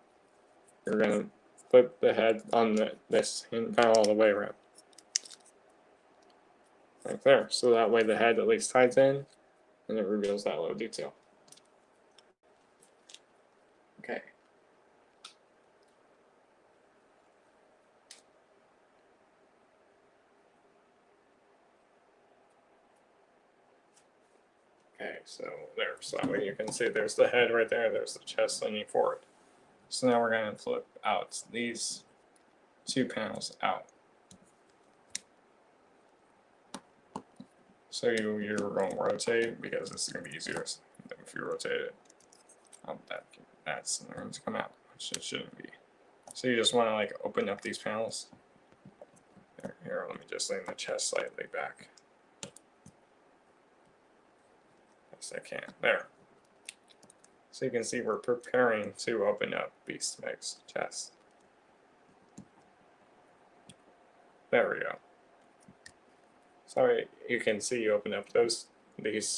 you're gonna flip the head on this and kind of all the way around. Like there. So that way the head at least hides in and it reveals that little detail. Okay. Okay, so there. So that way you can see there's the head right there, there's the chest leaning forward. So now we're going to flip out these two panels out. So you're going to rotate because this is going to be easier if you rotate it. That's going to come out, which it shouldn't be. So you just want to like open up these panels. Here, let me just lean the chest slightly back. Yes, I can. There. So you can see we're preparing to open up Beast Meg's chest. There we go. So you can see you open up these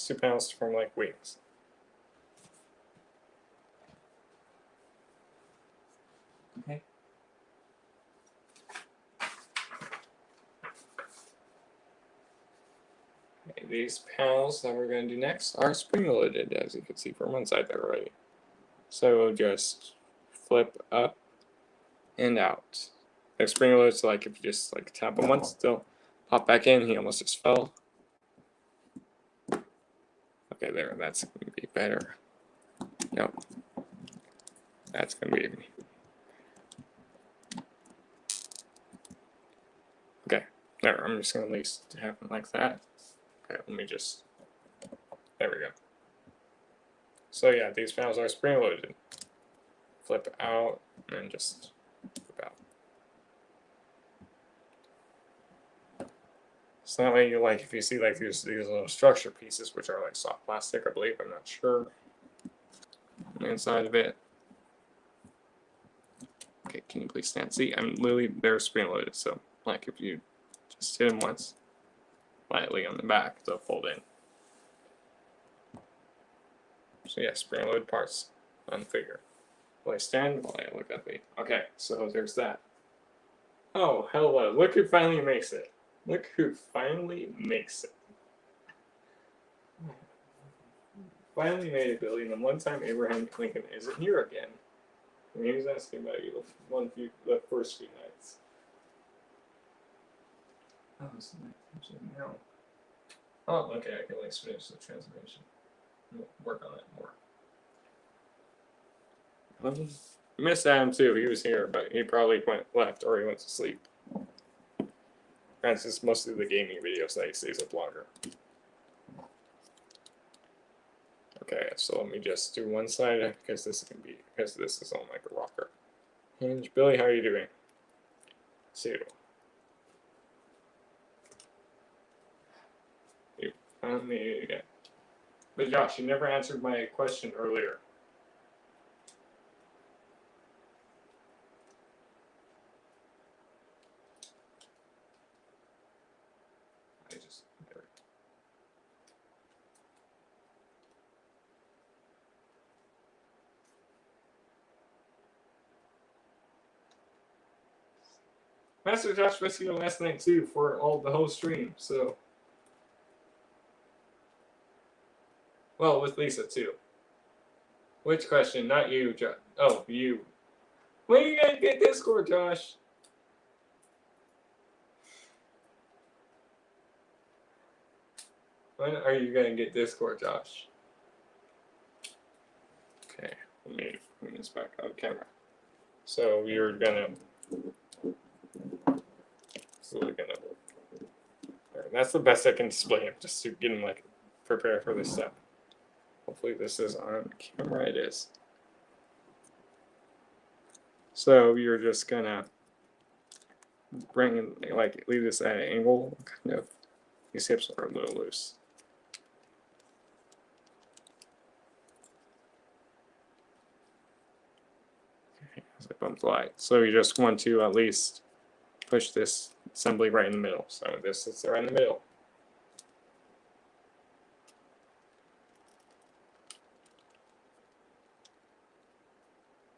two panels to form like wings. Okay. Okay, these panels that we're going to do next are spring-loaded, as you can see from one side there already. So we'll just flip up and out. They're spring-loaded, so like if you just like tap them once, they'll pop back in. He almost just fell. Okay, there. That's going to be better. Nope. That's going to be. Okay, there. I'm just going to at least have them like that. Okay, let me just. There we go. So yeah, these panels are spring-loaded. Flip out and just flip out. So that way you like if you see like these little structure pieces which are like soft plastic, I believe, I'm not sure. On the inside of it. Okay, can you please stand? See, I'm literally they're spring loaded, so like if you just hit them once lightly on the back, they'll fold in. So yeah, spring loaded parts on the figure. Will I stand while I look at the okay, so there's that. Oh, hello, look who finally makes it. Look who finally makes it. Finally made it, Billy, and the one time Abraham Lincoln isn't here again. And he was asking about you the first few nights. Oh, so no. Oh, okay, I can at least finish the transformation. We'll work on it more. We missed Adam too, he was here, but he probably went left or he went to sleep. That's just mostly the gaming videos that he stays up longer. Okay, so let me just do one side because this is on like a rocker. Hinge, Billy, how are you doing? 2. You found me again. But Josh, you never answered my question earlier. Master Josh was here last night too for the whole stream, so. Well, with Lisa too. Which question? Not you, Josh. Oh, you. When are you gonna get Discord, Josh? When are you gonna get Discord, Josh? Okay, let me bring this back on camera. So you're gonna. That's the best I can display him, just to get him like prepare for this step. Hopefully this is on camera. It is. So you're just gonna bring, like, leave this at an angle, kind of. These hips are a little loose. Okay, as I bump the light. So you just want to at least push this assembly right in the middle. So this is right in the middle.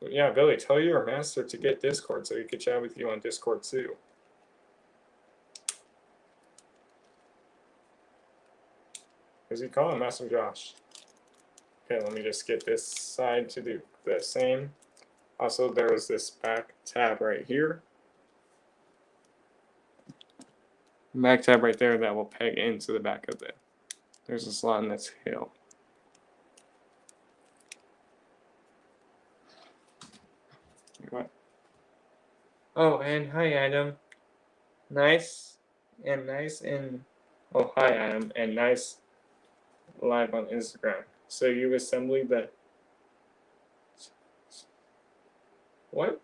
But yeah, Billy, tell your master to get Discord so he could chat with you on Discord too. Is he calling Master Josh? Okay, let me just get this side to do the same. Also, there was this back tab right here. Back tab right there that will peg into the back of it. There's a slot in this hill. What? Oh, and hi, Adam. Nice and oh, hi, Adam, and nice live on Instagram. So you assembly the what?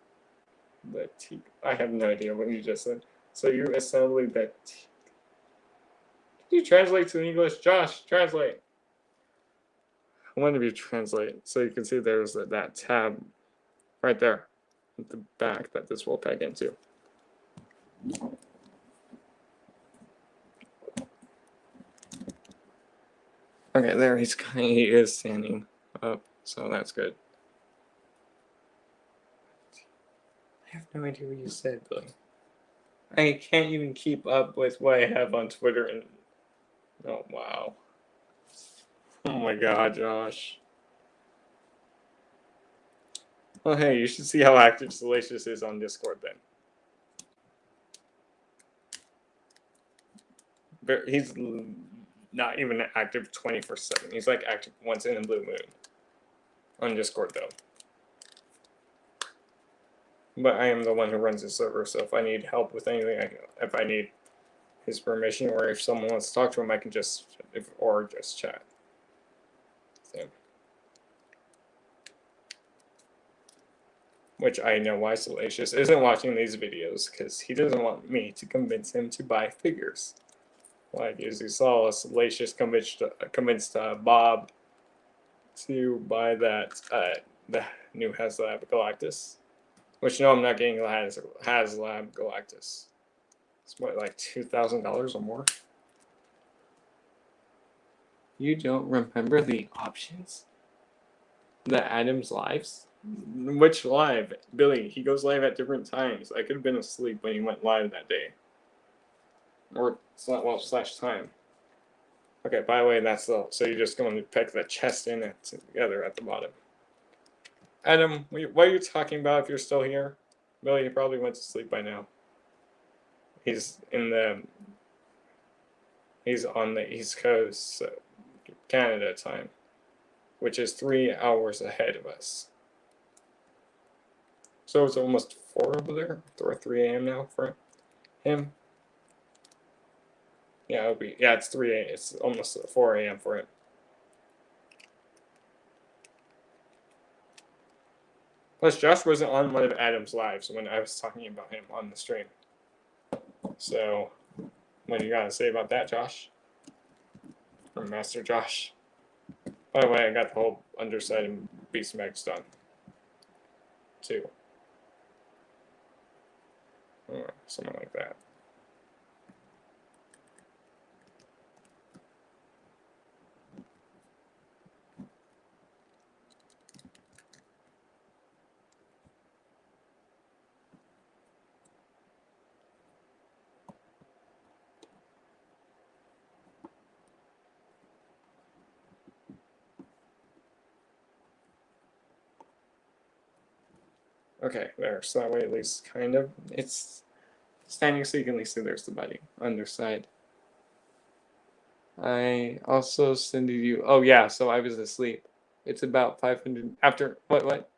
The T. I have no idea what you just said. So you assembly the T. Can you translate to English? Josh, translate. I wonder if you translate. So you can see there's that tab right there at the back that this will peg into. Okay, there he is standing up, so that's good. I have no idea what you said, Billy. I can't even keep up with what I have on Twitter and oh wow. Oh my god, Josh. Well, hey, you should see how active Salacious is on Discord then. He's not even active 24/7. He's like active once in a blue moon on Discord though. But I am the one who runs the server, so if I need help with anything, if I need his permission, or if someone wants to talk to him, I can just chat. So. Which I know why Salacious isn't watching these videos, because he doesn't want me to convince him to buy figures. Like, as you saw, Salacious convinced Bob to buy the new HasLab Galactus. Which, no, I'm not getting HasLab Galactus. It's what, like $2,000 or more? You don't remember the options? The Adam's lives? Which live? Billy, he goes live at different times. I could have been asleep when he went live that day. Or, /time. Okay, by the way, that's the, so you're just going to peg the chest in it together at the bottom. Adam, what are you talking about if you're still here? Billy, he probably went to sleep by now. He's on the East Coast, so Canada time, which is 3 hours ahead of us. So it's almost 4 over there, or 3 a.m. now for him. Yeah, it's 3 a.m. It's almost 4 a.m. for him. Plus, Josh wasn't on one of Adam's lives when I was talking about him on the stream. So, what do you got to say about that, Josh? Or Master Josh? By the way, I got the whole underside and Beast Mags done. Too. Or something like that. Okay, there. So that way at least kind of it's standing so you can at least see there's the body. Underside. I also sent you, oh yeah, so I was asleep. It's about 500 after what?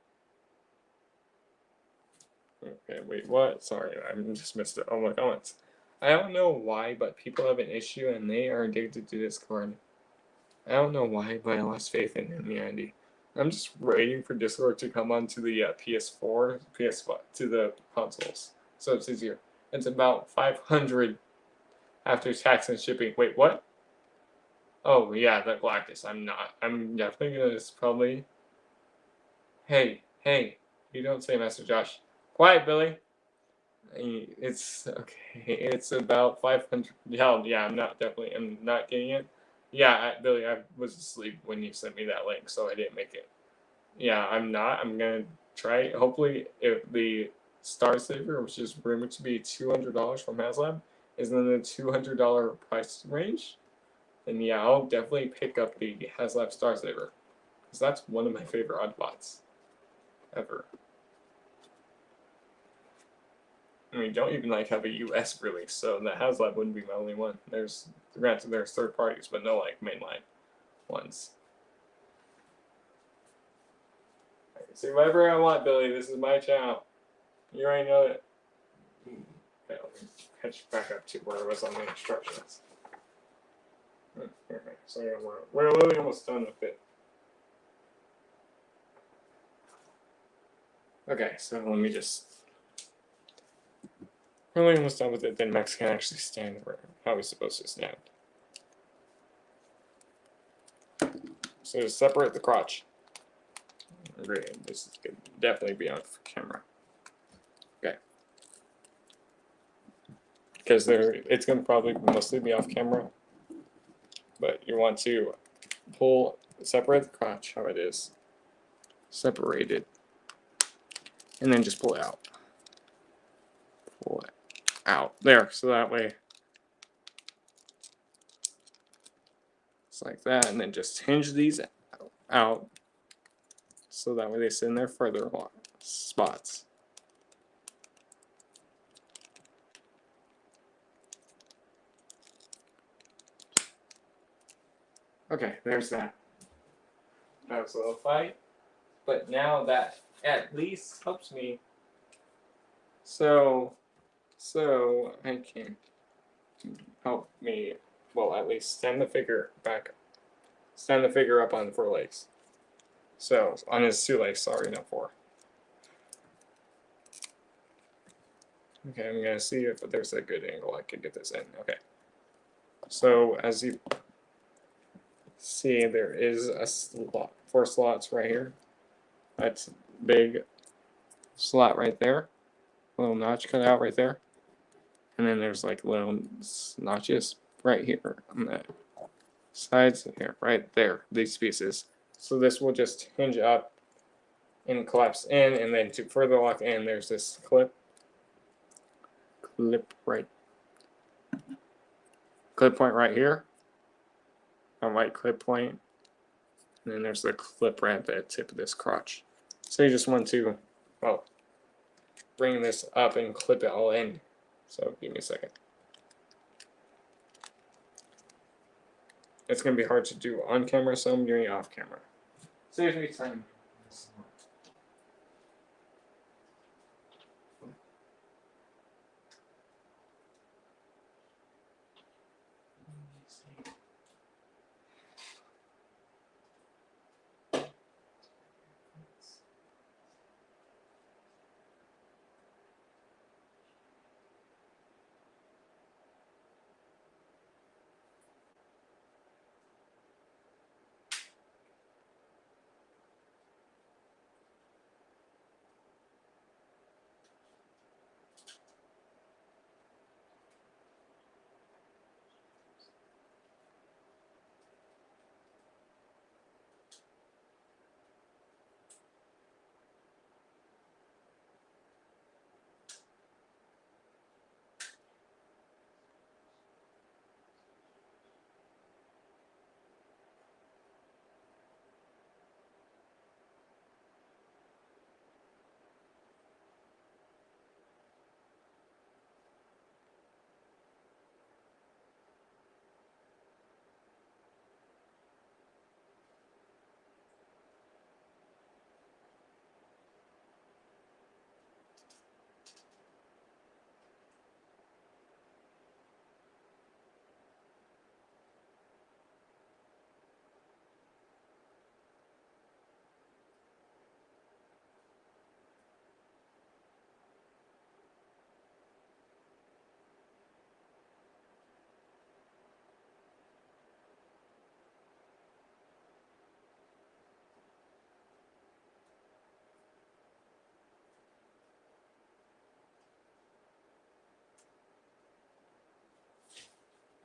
Okay, wait, what? Sorry, I just missed it. Oh my comments. I don't know why, but people have an issue and they are addicted to Discord. I don't know why, but I lost faith in humanity. I'm just waiting for Discord to come onto the PS4, PS5, to the consoles, so it's easier. It's about 500 after tax and shipping. Wait, what? Oh yeah, the Galactus. I'm definitely gonna probably. Hey, hey! You don't say, Master Josh. Quiet, Billy. It's okay. It's about 500. Yeah. I'm not getting it. Yeah, Billy. I was asleep when you sent me that link, so I didn't make it. Yeah, I'm not. I'm gonna try it. Hopefully, if the Star Saver, which is rumored to be $200 from HasLab, is in the $200 price range, then yeah, I'll definitely pick up the HasLab Star Saver, because that's one of my favorite Autobots ever. I mean, don't even like have a U.S. release, so the HasLab wouldn't be my only one. Granted, there's third parties, but no like mainline ones. I can see whatever I want, Billy. This is my channel. You already know it. Okay, let me catch back up to where I was on the instructions. Okay, so yeah, we're really almost done with it. Okay, so let me just. We're really almost done with it. Then Max can actually stand where how he's supposed to stand. So just separate the crotch. Great. This could definitely be on camera. Okay. Because it's going to probably mostly be off camera. But you want to separate the crotch how it is. Separate it. And then just pull it out. Pull it out. There. So that way. It's like that. And then just hinge these out. So that way they sit in their further spots. Okay, there's that. That was a little fight. But now that at least helps me. So I can help me, well, at least stand the figure up on 4 legs. So on his 2 legs, sorry, not 4. Okay, I'm gonna see if there's a good angle I could get this in. Okay. So as you see, there is a slot, 4 slots right here. That's big slot right there. Little notch cut out right there. And then there's like little notches right here on the sides here, right there, these pieces. So this will just hinge up and collapse in, and then to further lock in, there's this clip point right here, a white clip point, and then there's the clip right at the tip of this crotch. So you just want to, well, bring this up and clip it all in. So give me a second. It's going to be hard to do on camera, so I'm doing it off camera. Saves me time.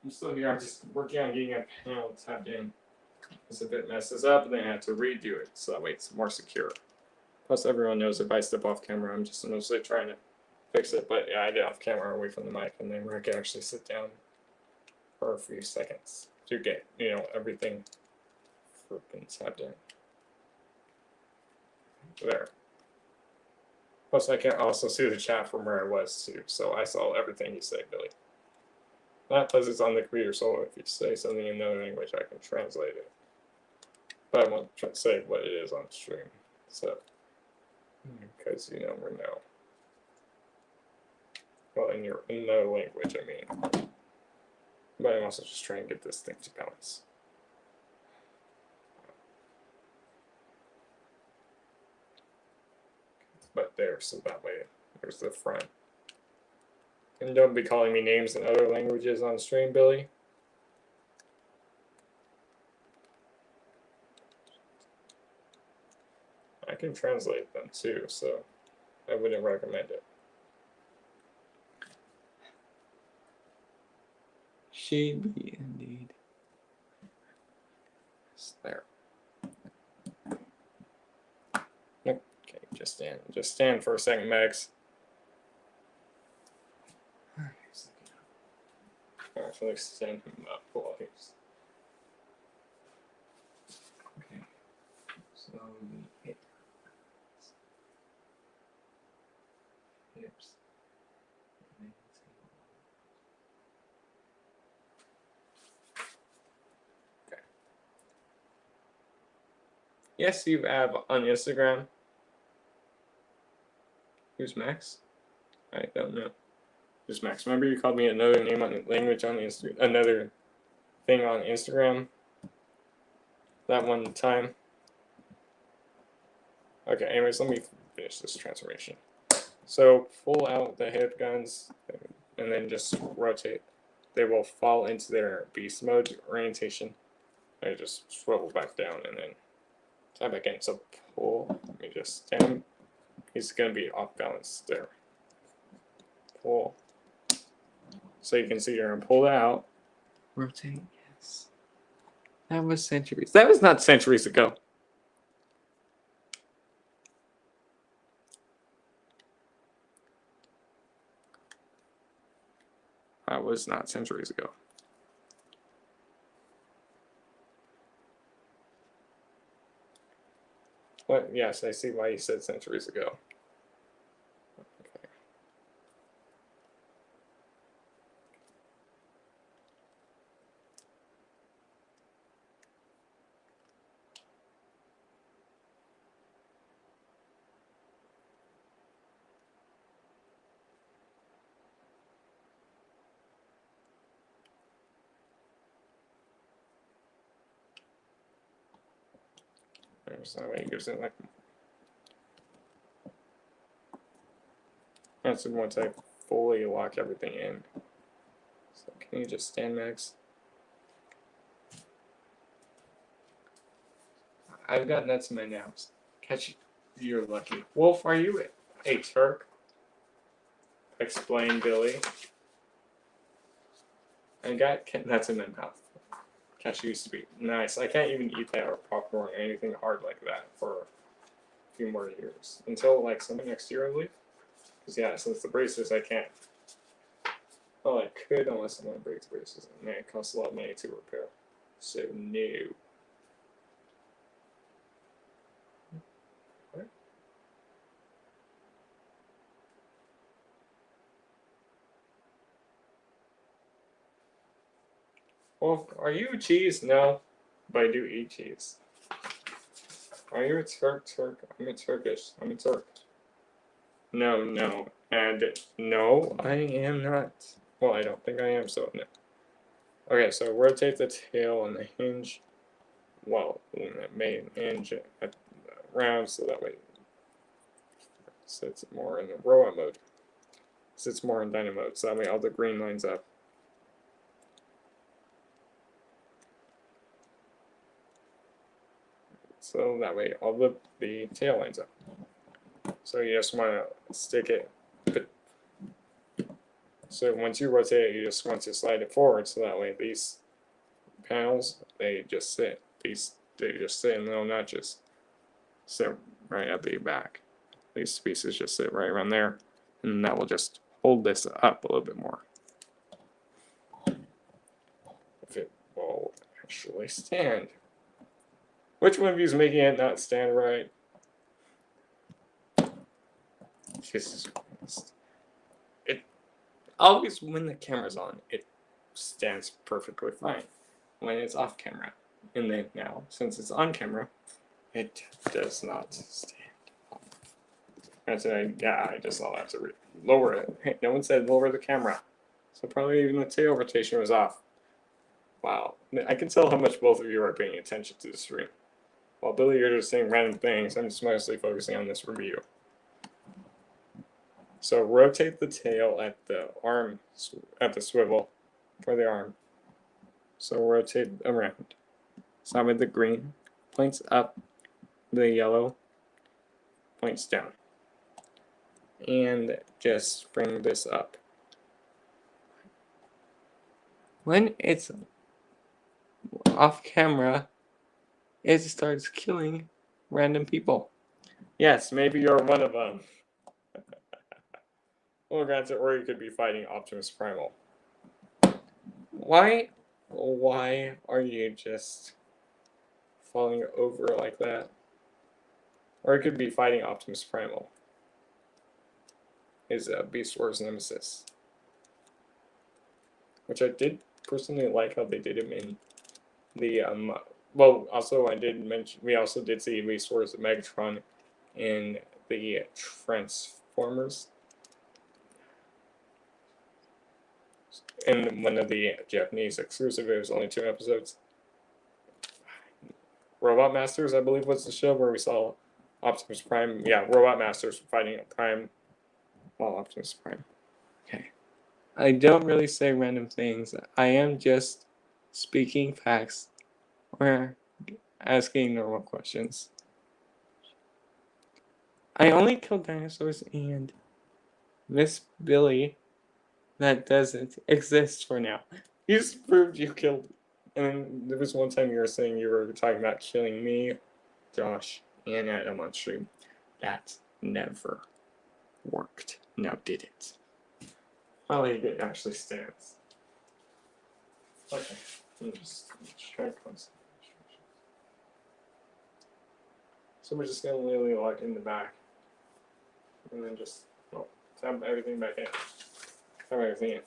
I'm still here. I'm just working on getting a panel tapped in. Because if it messes up, then I have to redo it, so that way it's more secure. Plus, everyone knows if I step off camera, I'm just mostly trying to fix it. But yeah, I did off camera away from the mic, and then I can actually sit down for a few seconds to get, everything freaking tapped in. There. Plus, I can also see the chat from where I was too, so I saw everything you said, Billy. That plus it's on the computer, so if you say something in another language, I can translate it. But I won't try to say what it is on stream, so because you never know. Well, in another language, I mean. But I'm also just trying to get this thing to balance. But there, so that way, there's the front. And don't be calling me names in other languages on stream, Billy. I can translate them too, so I wouldn't recommend it. Should be indeed. It's there. Okay, just stand. Just stand for a second, Max. Alright, so let's stand him up while he's. Okay. So the hips. Okay. Yes, you have on Instagram. Who's Max? I don't know. Who's Max? Remember you called me another name on language on Instagram, another thing on Instagram that one time. Okay, anyways, let me finish this transformation. So pull out the hip guns and then just rotate. They will fall into their beast mode orientation. I just swivel back down and then tap back in. So pull. Let me just stand him. He's gonna be off balance there. Pull. So you can see you're gonna pull that out. Rotate, yes. That was centuries. That was not centuries ago. That was not centuries ago. But yes, I see why you said centuries ago. Okay. There's that way it gives it like. That's once I fully lock everything in. So can you just stand, Max? I've got nuts in my nails. Catch you. You're lucky. Wolf, are you a Turk? Explain, Billy. I got nuts in my mouth. Catch used to be nice. I can't even eat that or popcorn or anything hard like that for a few more years. Until like sometime next year, I believe. Because yeah, since the braces, I can't. Well, I could unless someone breaks braces, and it costs a lot of money to repair. So no. What? Well, are you cheese? No, but I do eat cheese. Are you a Turk? I'm a Turkish. I'm a Turk. No, no, and no, I am not. Well, I don't think I am, so no. Okay, so rotate the tail on the hinge. Well, the main hinge around so that way it sits more in the Roa mode. Sits more in Dino mode, so that way all the green lines up. So that way all the tail lines up. So you just want to stick it. So once you rotate it, you just want to slide it forward, so that way these panels, they just sit. They just sit in little notches. Sit right at the back. These pieces just sit right around there, and that will just hold this up a little bit more. If it will actually stand. Which one of you is making it not stand right? Jesus Christ. It always, when the camera's on, it stands perfectly fine. When it's off camera. And then now, since it's on camera, it does not stand. I just all have to lower it. Hey, no one said lower the camera. So probably even the tail rotation was off. Wow. I can tell how much both of you are paying attention to the stream. While Billy, you're just saying random things, I'm just mostly focusing on this review. So rotate the tail at the arm, at the swivel for the arm. So rotate around. Start with the green, points up, the yellow points down. And just bring this up. When it's off camera, it starts killing random people. Yes, maybe you're one of them. Well, granted, or you could be fighting Optimus Primal. Why are you just falling over like that? Or it could be fighting Optimus Primal. His Beast Wars nemesis. Which I did personally like how they did him in the well, also I did mention we also did see Beast Wars of Megatron in the Transformers. In one of the Japanese exclusive, it was only 2 episodes. Robot Masters, I believe, was the show where we saw Optimus Prime. Yeah, Robot Masters fighting Prime. Well, Optimus Prime. Okay. I don't really say random things. I am just speaking facts or asking normal questions. I only kill dinosaurs, and Miss Billy, that doesn't exist for now. You just proved you killed. And there was one time you were saying you were talking about killing me, Josh, and Adam on stream. That never worked. Now did it? Well, it actually stands. Okay. Let me just try to close. So we're just gonna literally lock in the back. And then just tap everything back in. Tap everything in.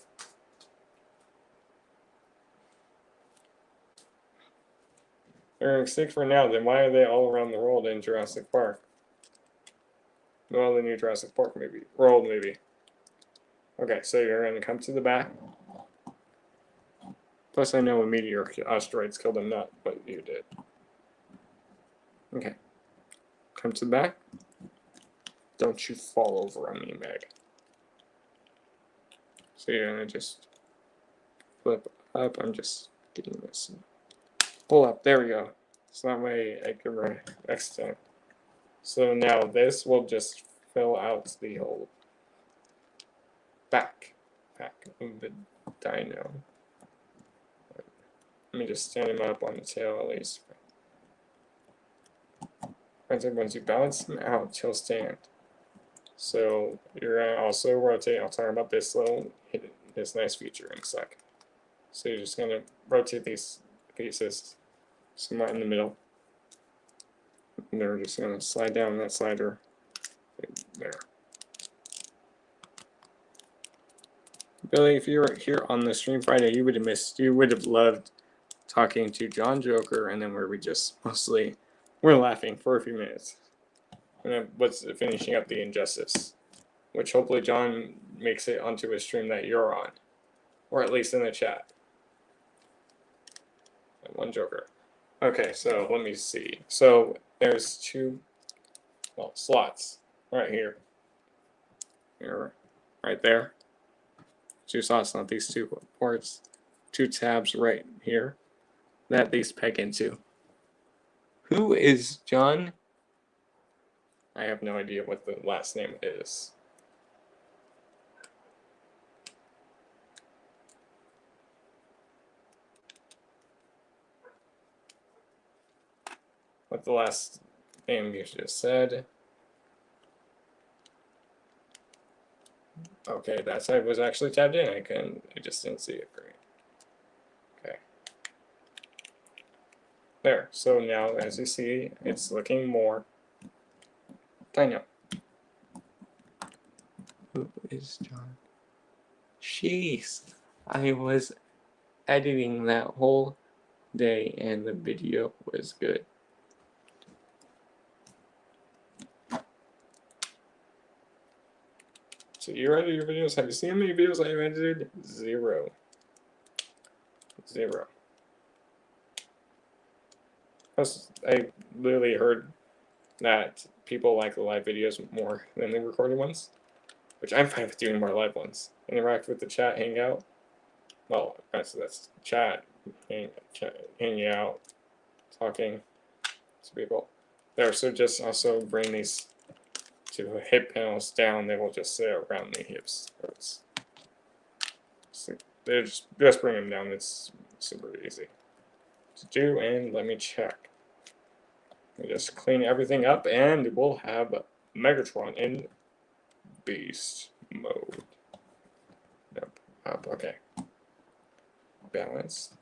They're extinct for now, then why are they all around the world in Jurassic Park? Well, the new Jurassic Park movie. World movie. Okay, so you're gonna come to the back. Plus I know a meteor asteroids killed them, not what you did. Okay. Come to the back. Don't you fall over on me, Meg. So you're gonna just flip up. I'm just getting this. Pull up. There we go. So that way I can extend. So now this will just fill out the whole back of the Dino. Let me just stand him up on the tail at least. Once you balance him out, he'll stand. So you're gonna also rotate. I'll talk about this this nice feature in a sec. So you're just gonna rotate these pieces somewhere in the middle. And they're just gonna slide down that slider there. Billy, if you were here on the stream Friday, you would have missed. You would have loved talking to John Joker, and then where we just mostly were laughing for a few minutes. And then what's finishing up the Injustice, which hopefully John makes it onto a stream that you're on, or at least in the chat. And one Joker. Okay, so let me see. So there's 2, slots right here. Here, right there. 2 slots, not these 2 ports. 2 tabs right here that these peg into. Who is John? I have no idea what the last name is. what the last thing you just said. Okay, that side was actually tabbed in. I just didn't see it great. Okay. There. So now, as you see, it's looking more Dino. Who is John? Jeez, I was editing that whole day and the video was good. So you edit your videos? Have you seen how many videos I've edited? Zero. Plus, I literally heard that people like the live videos more than the recorded ones, which I'm fine with doing more live ones. Interact with the chat, hang out. Well, that's chat, hanging out, talking to people. There, so just also bring these to hip panels down. They will just sit around the hips. They just bring them down. It's super easy to do. And let me check. We just clean everything up, and we'll have Megatron in beast mode. Yep. Up. Okay. Balance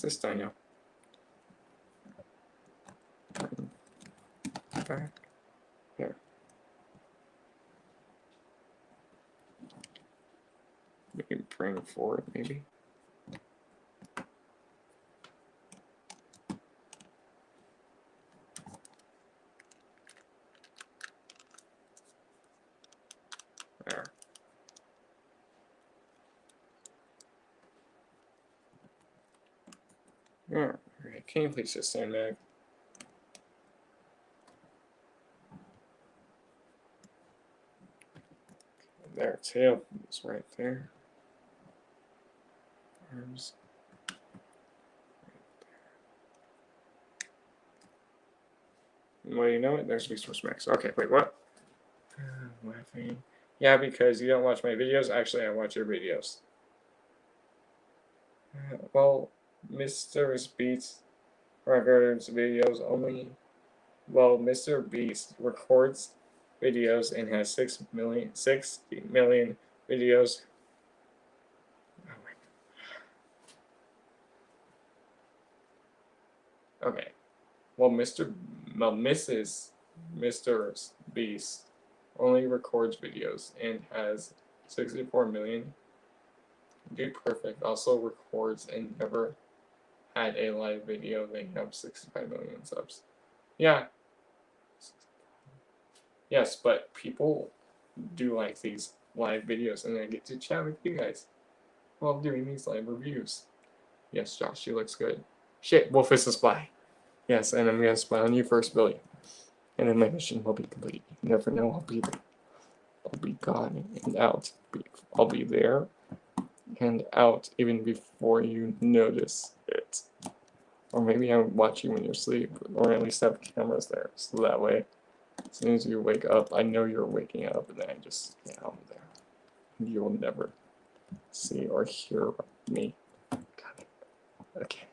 this Dino. Back. There. We can bring forward, maybe. There. Alright, can you please just stand back? There, tail is right there. Arms. Well, you know what? There's Resource Max. Okay, wait, what? Laughing. Yeah, because you don't watch my videos. Actually, I watch your videos. Well, Mr. Beast records videos only. Well, Mr. Beast records videos and has 60 million videos. Oh my. Okay. Well, Mrs. Mr. Beast only records videos and has 64 million. Dude Perfect also records and never had a live video. They have 65 million subs. Yeah. Yes, but people do like these live videos, and I get to chat with you guys while doing these live reviews. Yes, Josh, she looks good. Shit, Wolf is a spy. Yes, and I'm gonna spy on you first, Billy. And then my mission will be complete. You never know, I'll be gone and out. I'll be there and out even before you notice it. Or maybe I'll watch you when you're asleep, or at least have cameras there, so that way, as soon as you wake up, I know you're waking up, and then I just get out of there. You'll never see or hear me. Got it. Okay.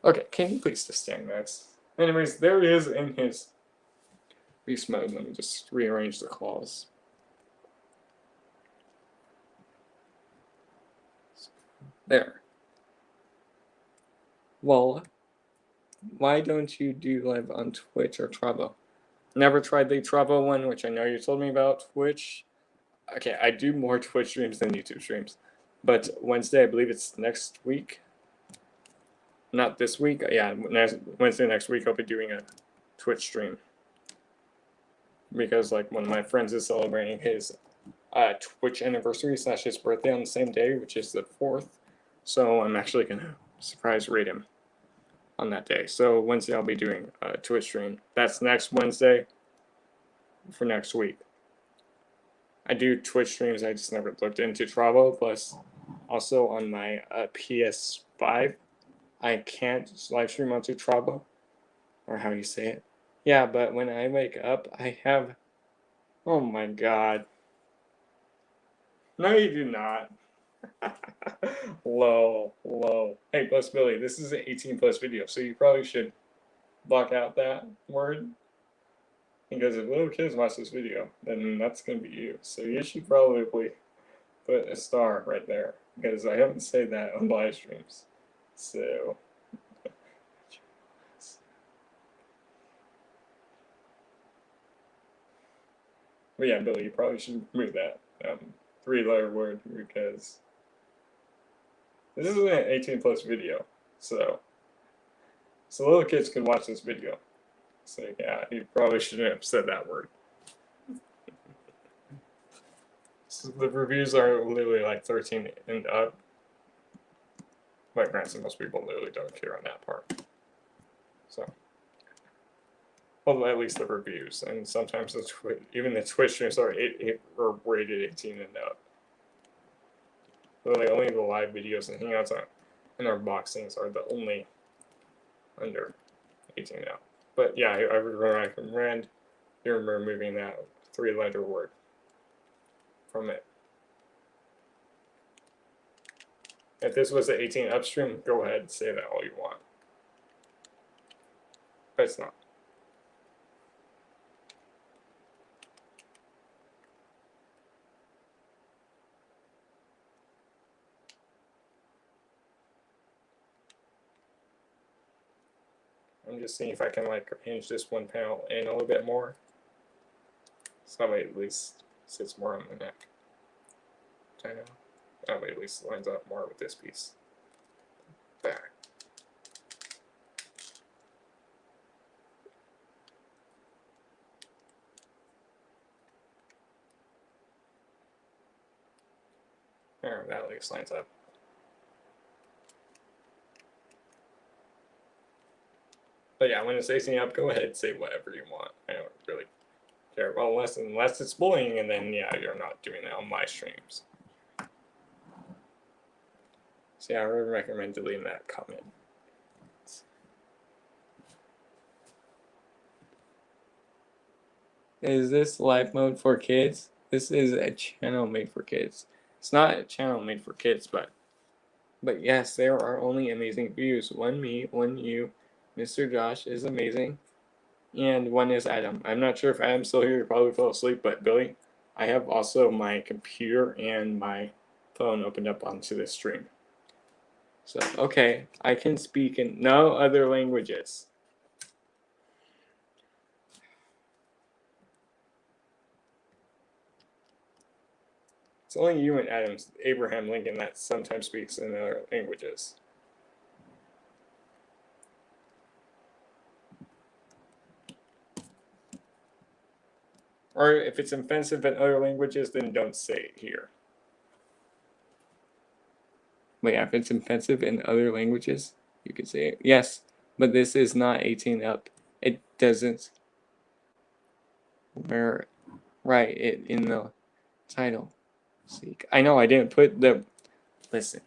Okay, can you please just stand next? Anyways, there he is in his beast mode. Let me just rearrange the claws. There. Well, why don't you do live on Twitch or Trovo? Never tried the Trovo one, which I know you told me about. Twitch. Okay, I do more Twitch streams than YouTube streams. But Wednesday, I believe it's next week. Not this week. Yeah, Wednesday next week, I'll be doing a Twitch stream. Because, like, one of my friends is celebrating his Twitch anniversary / his birthday on the same day, which is the 4th. So I'm actually going to surprise rate him on that day. So Wednesday, I'll be doing a Twitch stream. That's next Wednesday for next week. I do Twitch streams. I just never looked into Trovo. Plus, also on my PS5, I can't live stream onto Trovo, or how you say it. Yeah, but when I wake up, I have. Oh my god. No, you do not. Lol, lol. Hey, plus Billy, this is an 18 plus video, so you probably should block out that word. Because if little kids watch this video, then that's going to be you. So you should probably put a star right there. Because I haven't said that on live streams. So. But yeah, Billy, you probably should remove that 3-letter word because this is an 18 plus video. So little kids can watch this video. So yeah, you probably shouldn't have said that word. So the reviews are literally like 13 and up. But granted, most people literally don't care on that part. So, well, at least the reviews, and sometimes even the Twitch streams are rated 18 and up. Literally, only the live videos and hangouts and our boxings are the only under 18 now. But yeah, I would recommend you removing that 3-letter word from it. If this was an 18 upstream, go ahead and say that all you want. But it's not. I'm just seeing if I can like hinge this one panel in a little bit more. So that way at least sits more on the neck. I know. That way at least lines up more with this piece. Back. There, that at least lines up. But yeah, when it's facing up, go ahead and say whatever you want. I don't really care. Well, unless it's bullying, and then yeah, you're not doing that on my streams. So yeah, I would recommend deleting that comment. Is this live mode for kids? This is a channel made for kids. It's not a channel made for kids, but yes, there are only amazing views. One me, one you. Mr. Josh is amazing. And one is Adam. I'm not sure if Adam's still here. He probably fell asleep, but Billy, I have also my computer and my phone opened up onto this stream. So, okay, I can speak in no other languages. It's only you and Abraham Lincoln that sometimes speaks in other languages. Or if it's offensive in other languages, then don't say it here. But yeah, if it's offensive in other languages, you could say it. Yes, but this is not 18 up. It doesn't write it in the title. See, I know I didn't put the. Listen.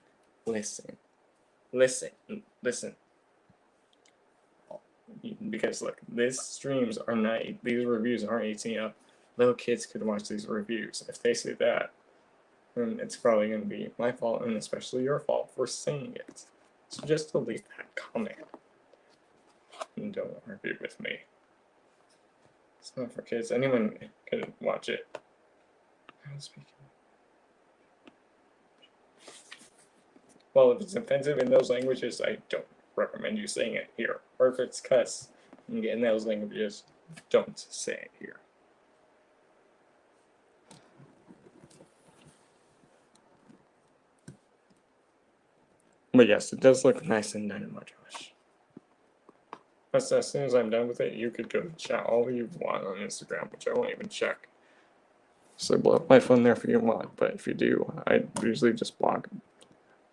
Because look, these streams are not. These reviews aren't 18 up. Little kids could watch these reviews. If they say that, then it's probably going to be my fault, and especially your fault for saying it. So just delete that comment. And don't argue with me. It's not for kids. Anyone could watch it. Well, if it's offensive in those languages, I don't recommend you saying it here. Or if it's cuss and in those languages, don't say it here. But yes, it does look nice and done, my Josh. As soon as I'm done with it, you could go chat all you want on Instagram, which I won't even check. So blow up my phone there if you want, but if you do, I usually just block and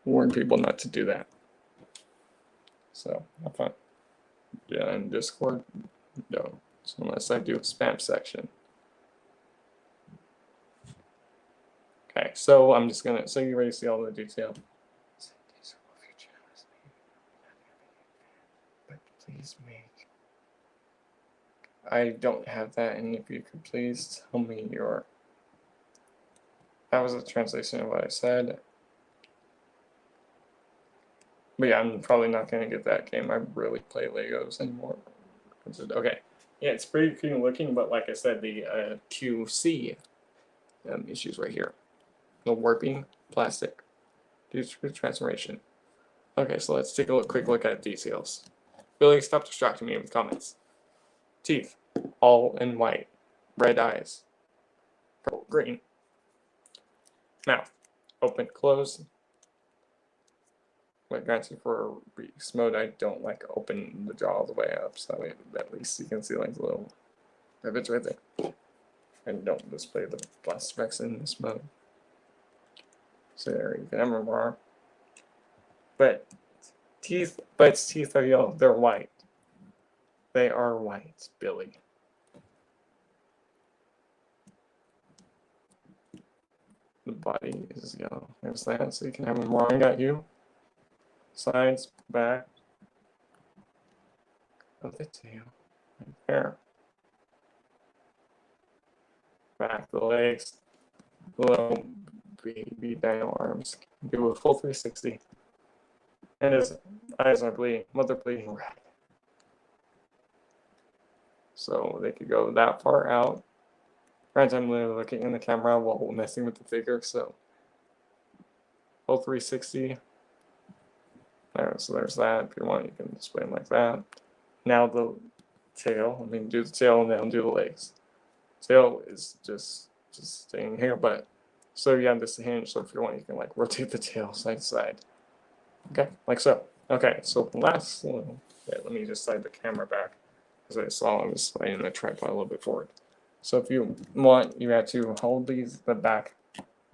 warn people not to do that. So, have fun. Yeah, in Discord, no. So unless I do a spam section. Okay, so I'm just gonna, so you ready to see all the detail? But please make. I don't have that, and if you could please tell me your. That was a translation of what I said. But yeah, I'm probably not gonna get that game. I really play Legos anymore. Okay, yeah, it's pretty clean looking, but like I said, the QC issues right here. The warping, plastic, transformation. Okay, so let's take a quick look at details. Billy, stop distracting me with comments. Teeth, all in white. Red eyes, purple, green. Mouth, open, close. But granted, for beast mode, I don't like open the jaw all the way up, so at least you can see like the little rivets right there. And don't display the blast specs in this mode. So there you can have more. But its teeth are yellow. They're white. They are white, Billy. The body is yellow. There's that, so you can have more. I got you. Sides, back of the tail. Right there. Back the legs. Little baby dino arms. Do a full 360. And his eyes are bleeding. Mother bleeding red. So they could go that far out. Granted, I'm literally looking in the camera while messing with the figure, so full 360. There, so there's that. If you want, you can display them like that. Now the tail. I mean, do the tail and then do the legs. Tail is just staying here, but so you have this hinge. So if you want, you can like rotate the tail side to side. Okay, like so. Okay, so the last one. Yeah, let me just slide the camera back because I saw I was sliding the tripod a little bit forward. So if you want, you have to hold the back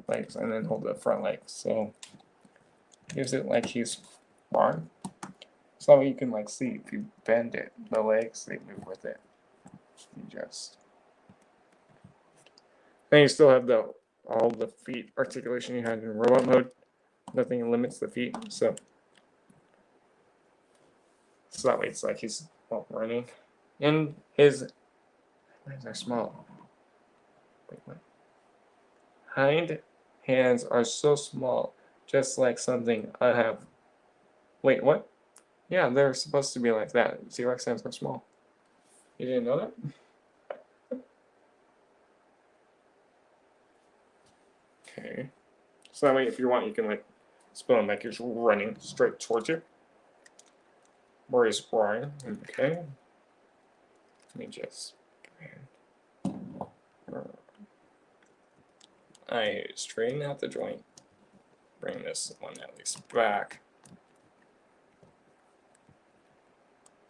legs and then hold the front legs. So use it like he's arm. So you can like see if you bend it, the legs they move with it. You just then you still have all the feet articulation you had in robot mode. Nothing limits the feet, so that way it's like he's running. And his legs are small. Wait, what? Hind hands are so small, just like something I have. Wait, what? Yeah, they're supposed to be like that. T-Rex hands are small. You didn't know that? Okay. So that way, if you want, you can like spin him like he's running straight towards you. Or he's roaring. Okay. Let me just. I straighten out the joint. Bring this one at least back.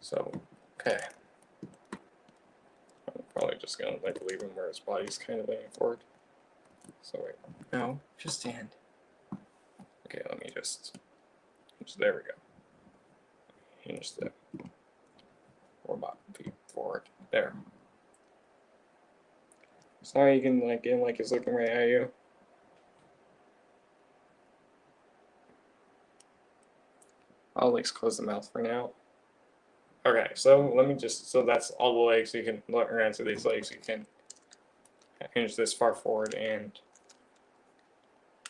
So, okay. I'm probably just gonna like leave him where his body's kind of leaning forward. So wait, no, just stand. Okay, let me just there we go. Hinge the robot feet forward. There. So now you can like get him like he's looking right at you. I'll at least close the mouth for now. Okay, so let me just, so that's all the legs. You can look around to these legs. You can hinge this far forward,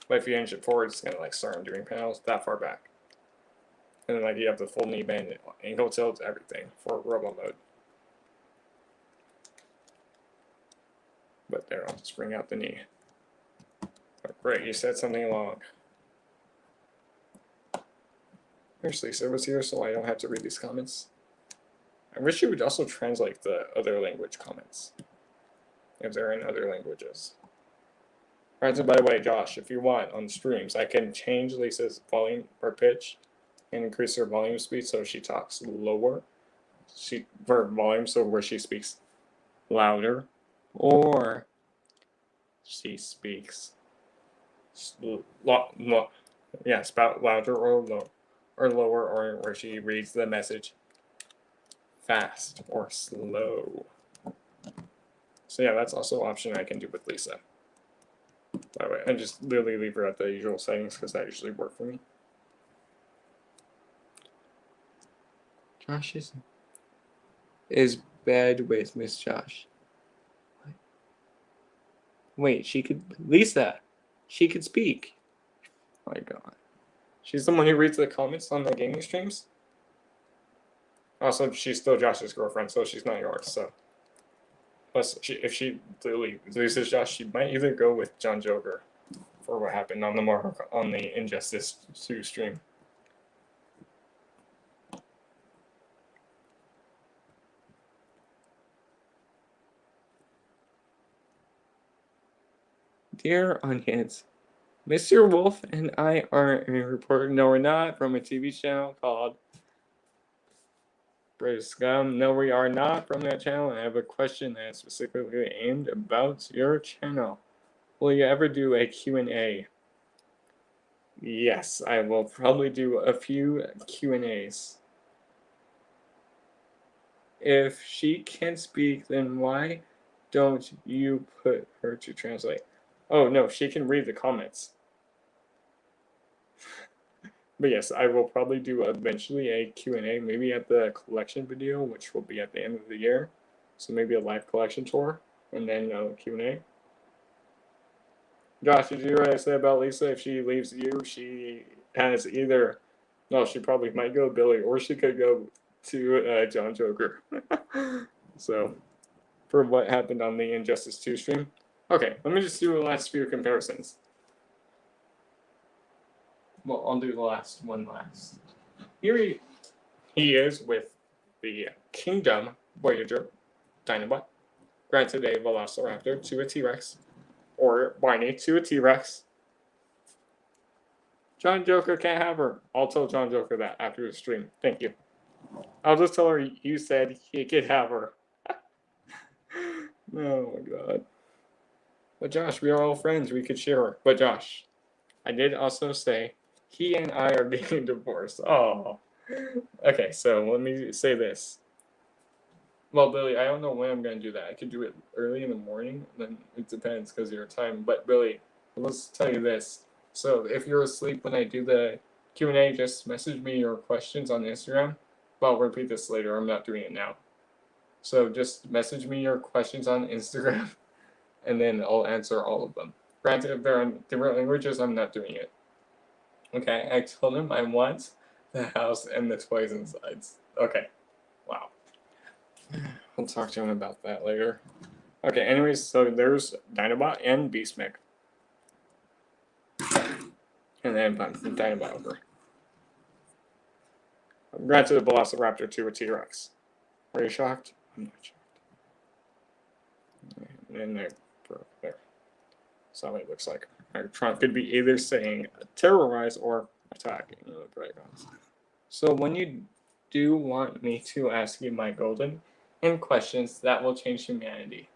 but if you hinge it forward, it's gonna like start doing panels that far back. And then like you have the full knee bend, ankle tilt, everything for robo mode. But there, I'll just bring out the knee. Oh, great, you said something long. Here's Lisa was here, so I don't have to read these comments. I wish you would also translate the other language comments, if they're in other languages. Alright, so by the way, Josh, if you want on streams, I can change Lisa's volume or pitch and increase her volume speed so she talks lower. Her volume, so where she speaks louder, or she speaks spout louder or lower, or where she reads the message fast or slow. So yeah, that's also an option I can do with Lisa. By the way, I just literally leave her at the usual settings because that usually work for me. Josh is bad with Miss Josh. Wait, Lisa, she could speak. Oh my god. She's the one who reads the comments on the gaming streams. Also, she's still Josh's girlfriend, so she's not yours. So, plus, if she loses Josh, she might either go with John Joker for what happened on the Injustice 2 stream. Dear audience, Mr. Wolf and I are a reporter. No, we're not, from a TV channel called British Scum. No, we are not from that channel. I have a question that is specifically aimed about your channel. Will you ever do a Q&A? Yes, I will probably do a few Q&As. If she can't speak, then why don't you put her to translate? Oh, no, she can read the comments. But yes, I will probably do eventually a Q&A, maybe at the collection video, which will be at the end of the year. So maybe a live collection tour, and then a Q&A. Josh, did you hear what I said about Lisa? If she leaves you, she has either... No, she probably might go Billy, or she could go to John Joker. So, for what happened on the Injustice 2 stream. Okay, let me just do the last few comparisons. Well, I'll do the last one last. Here he is with the Kingdom Voyager Dinobot. Granted, a Velociraptor to a T-Rex. Or Barney to a T-Rex. John Joker can't have her. I'll tell John Joker that after the stream. Thank you. I'll just tell her you said he could have her. Oh my god. But Josh, we are all friends. We could share her. But Josh, I did also say he and I are getting divorced. Oh. Okay, so let me say this. Well, Billy, I don't know when I'm going to do that. I could do it early in the morning. Then it depends because of your time. But Billy, let's tell you this. So if you're asleep when I do the Q&A, just message me your questions on Instagram. Well, I'll repeat this later. I'm not doing it now. So just message me your questions on Instagram, and then I'll answer all of them. Granted, if they're in different languages, I'm not doing it. Okay, I told him I want the house and the toys inside. Okay, wow. I'll talk to him about that later. Okay, anyways, so there's Dinobot and Beastmech. And then Dinobot over. Granted, the Velociraptor to a T-Rex. Are you shocked? I'm not shocked. And then there. That's what it looks like. Megatron could be either saying terrorize or attacking the dragons. So when you do want me to ask you my golden and questions that will change humanity.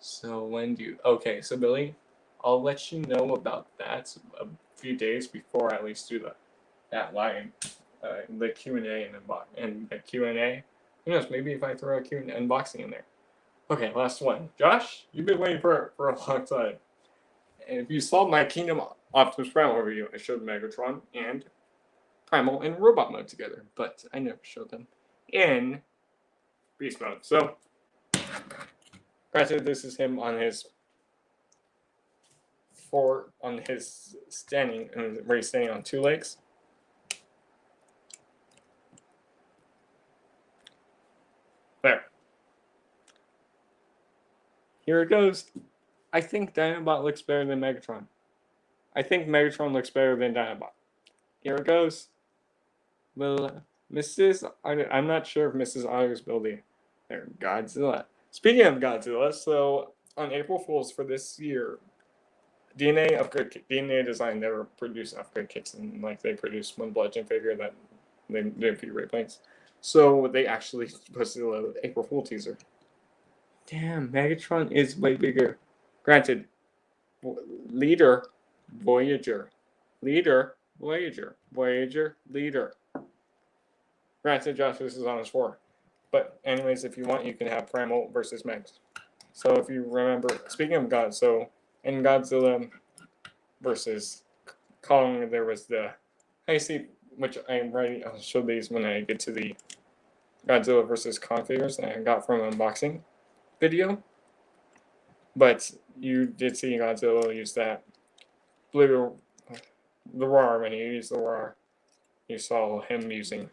So when do you... Okay, so Billy, I'll let you know about that a few days before I at least do that line, the Q&A and the Q&A. Who knows, maybe if I throw a Q&A unboxing in there. Okay, last one. Josh, you've been waiting for a long time. And if you saw my Kingdom Optimus Primal review, I showed Megatron and Primal in robot mode together, but I never showed them in beast mode. So, granted, this is him on his standing, where he's standing on two legs. There. Here it goes. I think Dinobot looks better than Megatron. I think Megatron looks better than Dinobot. Here it goes. Well, I'm not sure if Mrs. Otter's building their Godzilla. Speaking of Godzilla, so on April Fool's for this year, DNA Design never produced upgrade kits, and like they produced one Bludgeon figure that they did a few Ray planes. So they actually posted a April Fool teaser. Damn, Megatron is way bigger. Granted, leader, Voyager. Leader, Voyager. Voyager, leader. Granted, Josh, this is on his 4. But anyways, if you want, you can have Primal versus Megs. So if you remember, speaking of God, so in Godzilla versus Kong, there was the which I'm writing. I'll show these when I get to the Godzilla versus Kong figures that I got from an unboxing video. But you did see Godzilla use that blue the roar, when you use the roar, you saw him using.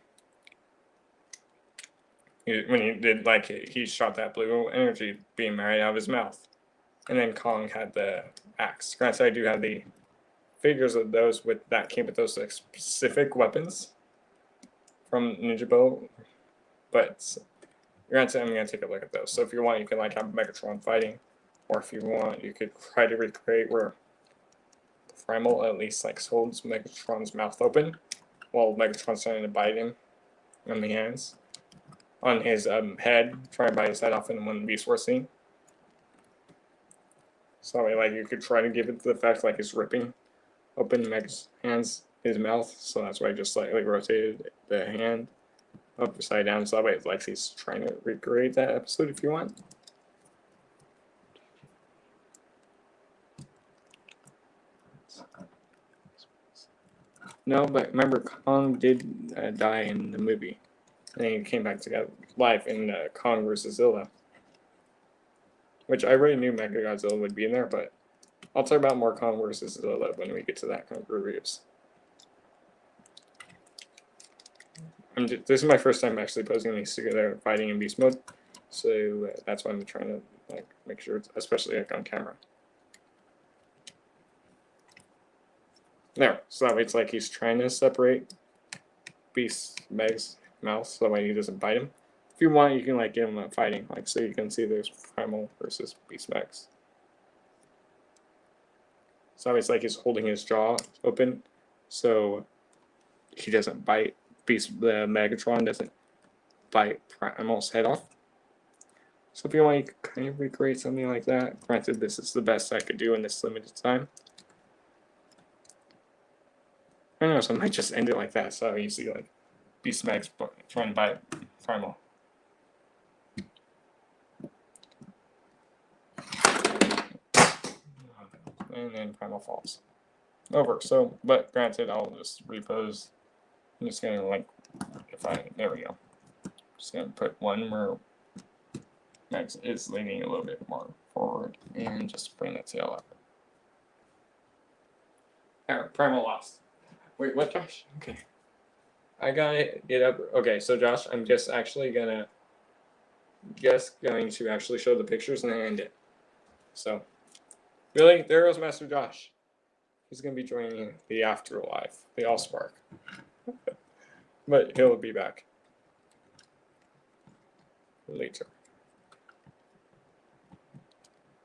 When he did, like, he shot that blue energy beam right out of his mouth. And then Kong had the axe. Granted, I do have the figures of those that came with those specific weapons from Ninja Bow, but granted, I'm gonna take a look at those. So if you want, you can like have Megatron fighting, or if you want, you could try to recreate where Primal at least like holds Megatron's mouth open while Megatron's trying to bite him on the hands, on his head, try to bite his head off in one Beast Wars scene. So like you could try to give it the effect like it's ripping open Meg's hands, his mouth. So that's why I just slightly rotated the hand upside down. So that way it's like he's trying to recreate that episode if you want. No, but remember Kong did die in the movie. And he came back together live in Kong vs. Zilla. Which I already knew Mechagodzilla would be in there, but I'll talk about more Kong vs. Zilla when we get to that kind of reviews. This is my first time actually posing these together fighting in beast mode, so that's why I'm trying to like make sure, especially like on camera. There, so that way it's like he's trying to separate Beast Meg's mouth, so that way he doesn't bite him. If you want, you can like give him a fighting, like so you can see there's Primal versus Beast Meg's. So it's like he's holding his jaw open, so he doesn't bite. The Megatron doesn't bite Primal's head off. So if you want, you can kind of recreate something like that. Granted, this is the best I could do in this limited time. I don't know, so I might just end it like that. So you see, like, Beast Meg's trying to bite Primal. And then Primal falls over. So, but granted, I'll just repose. I'm just gonna like, there we go. Just gonna put one where Max is leaning a little bit more forward and just bring the tail up. Alright, Primal lost. Wait, what, Josh? Okay. I gotta get up. Okay, so Josh, I'm just actually going to actually show the pictures and then end it. So, really, there goes Master Josh. He's gonna be joining the afterlife, the Allspark. But he'll be back later.